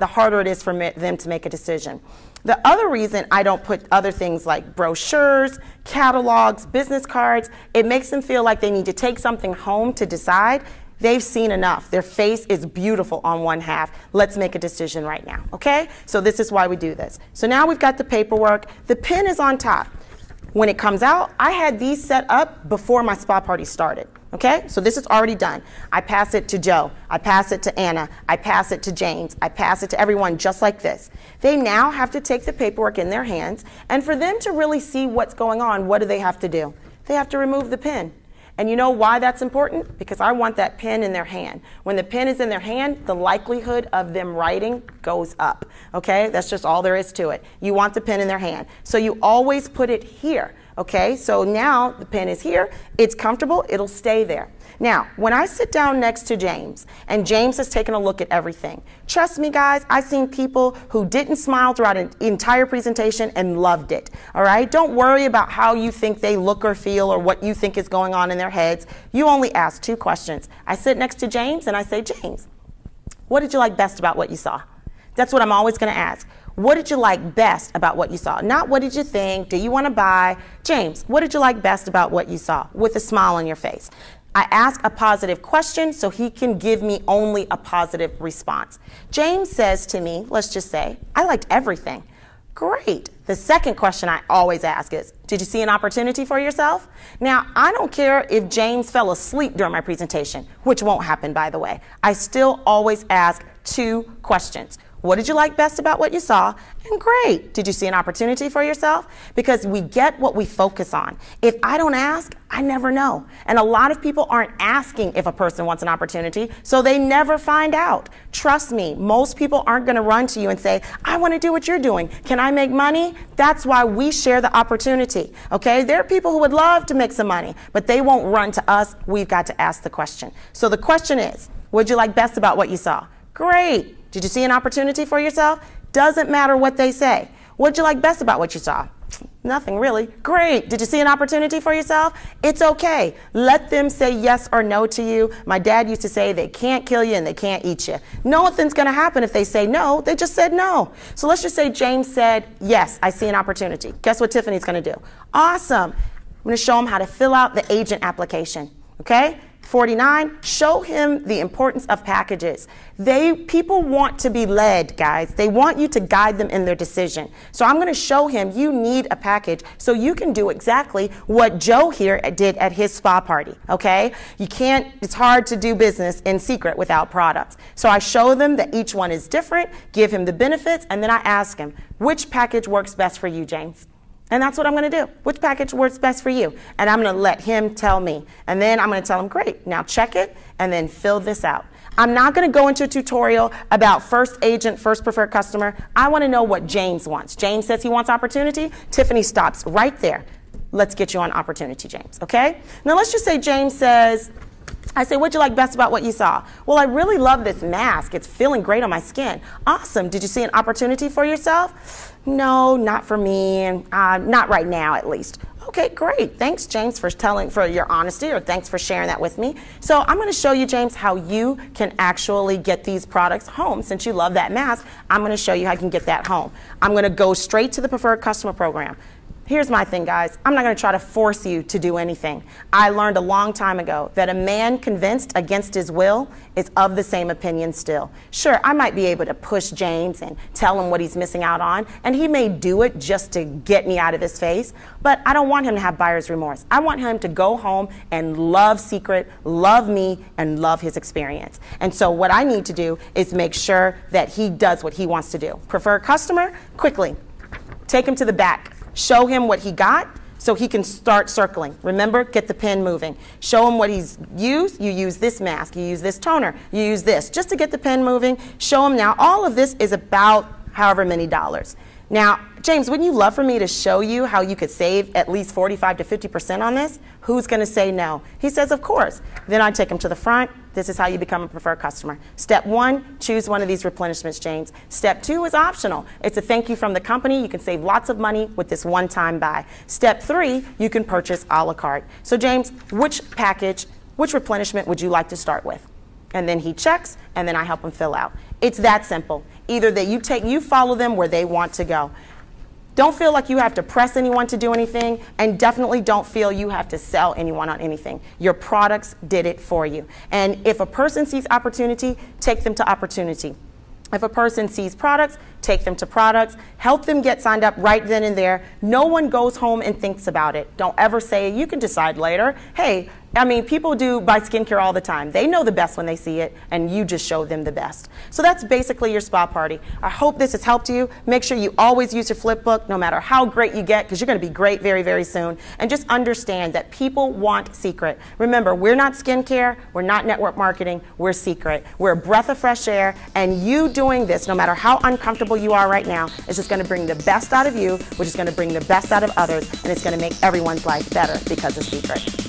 harder it is for them to make a decision. The other reason I don't put other things like brochures, catalogs, business cards, it makes them feel like they need to take something home to decide. They've seen enough. Their face is beautiful on one half. Let's make a decision right now, okay? So this is why we do this. So now we've got the paperwork. The pin is on top. When it comes out, I had these set up before my spa party started, okay? So this is already done. I pass it to Joe. I pass it to Anna. I pass it to James. I pass it to everyone just like this. They now have to take the paperwork in their hands, and for them to really see what's going on, what do they have to do? They have to remove the pin. And you know why that's important? Because I want that pen in their hand. When the pen is in their hand, the likelihood of them writing goes up. Okay? That's just all there is to it. You want the pen in their hand. So you always put it here. Okay? So now the pen is here. It's comfortable. It'll stay there. Now, when I sit down next to James, and James has taken a look at everything, trust me, guys, I've seen people who didn't smile throughout an entire presentation and loved it. All right? Don't worry about how you think they look or feel or what you think is going on in their heads. You only ask 2 questions. I sit next to James and I say, James, what did you like best about what you saw? That's what I'm always going to ask. What did you like best about what you saw? Not what did you think? Do you want to buy? James, what did you like best about what you saw? With a smile on your face. I ask a positive question so he can give me only a positive response. James says to me, let's just say, I liked everything. Great. The second question I always ask is, did you see an opportunity for yourself? Now, I don't care if James fell asleep during my presentation, which won't happen, by the way. I still always ask 2 questions. What did you like best about what you saw? And great, did you see an opportunity for yourself? Because we get what we focus on. If I don't ask, I never know. And a lot of people aren't asking if a person wants an opportunity, so they never find out. Trust me, most people aren't going to run to you and say, I want to do what you're doing. Can I make money? That's why we share the opportunity. Okay? There are people who would love to make some money, but they won't run to us. We've got to ask the question. So the question is, what did you like best about what you saw? Great. Did you see an opportunity for yourself? Doesn't matter what they say. What did you like best about what you saw? Nothing really. Great. Did you see an opportunity for yourself? It's okay. Let them say yes or no to you. My dad used to say they can't kill you and they can't eat you. Nothing's going to happen if they say no. They just said no. So let's just say James said, yes, I see an opportunity. Guess what Tiffany's going to do? Awesome. I'm going to show them how to fill out the agent application. Okay? 49, show him the importance of packages. People want to be led, guys. They want you to guide them in their decision. So I'm going to show him you need a package so you can do exactly what Joe here did at his spa party, okay? It's hard to do business in Seacret without products. So I show them that each one is different, give him the benefits, and then I ask him, which package works best for you, James? And that's what I'm going to do. Which package works best for you? And I'm going to let him tell me. And then I'm going to tell him, great, now check it and then fill this out. I'm not going to go into a tutorial about first agent, first preferred customer. I want to know what James wants. James says he wants opportunity. Tiffany stops right there. Let's get you on opportunity, James, okay? Now let's just say James says, I say, what'd you like best about what you saw? Well, I really love this mask. It's feeling great on my skin. Awesome. Did you see an opportunity for yourself? No, not for me. Not right now, at least. Okay, great. Thanks, James, for your honesty, or thanks for sharing that with me. So I'm going to show you, James, how you can actually get these products home. Since you love that mask, I'm going to show you how you can get that home. I'm going to go straight to the preferred customer program. Here's my thing, guys. I'm not going to try to force you to do anything. I learned a long time ago that a man convinced against his will is of the same opinion still. Sure, I might be able to push James and tell him what he's missing out on, and he may do it just to get me out of his face, but I don't want him to have buyer's remorse. I want him to go home and love Seacret, love me, and love his experience. And so what I need to do is make sure that he does what he wants to do. Preferred customer, quickly, take him to the back. Show him what he got so he can start circling. Remember, get the pen moving. Show him what he's used. You use this mask. You use this toner. You use this. Just to get the pen moving, show him now. All of this is about however many dollars. Now, James, wouldn't you love for me to show you how you could save at least 45 to 50% on this? Who's going to say no? He says, of course. Then I take him to the front. This is how you become a preferred customer. Step 1, choose one of these replenishments, James. Step 2 is optional. It's a thank you from the company. You can save lots of money with this one-time buy. Step 3, you can purchase a la carte. So, James, which package, which replenishment would you like to start with? And then he checks, and then I help him fill out. It's that simple. Either that you follow them where they want to go. Don't feel like you have to press anyone to do anything, and definitely don't feel you have to sell anyone on anything. Your products did it for you. And if a person sees opportunity, take them to opportunity. If a person sees products, take them to products. Help them get signed up right then and there. No one goes home and thinks about it. Don't ever say, you can decide later. Hey, I mean, people do buy skincare all the time. They know the best when they see it, and you just show them the best. So that's basically your spa party. I hope this has helped you. Make sure you always use your Flipbook, no matter how great you get, because you're going to be great very, very soon. And just understand that people want Seacret. Remember, we're not skincare, we're not network marketing, we're Seacret. We're a breath of fresh air, and you doing this, no matter how uncomfortable you are right now, is just going to bring the best out of you, which is going to bring the best out of others, and it's going to make everyone's life better because of Seacret.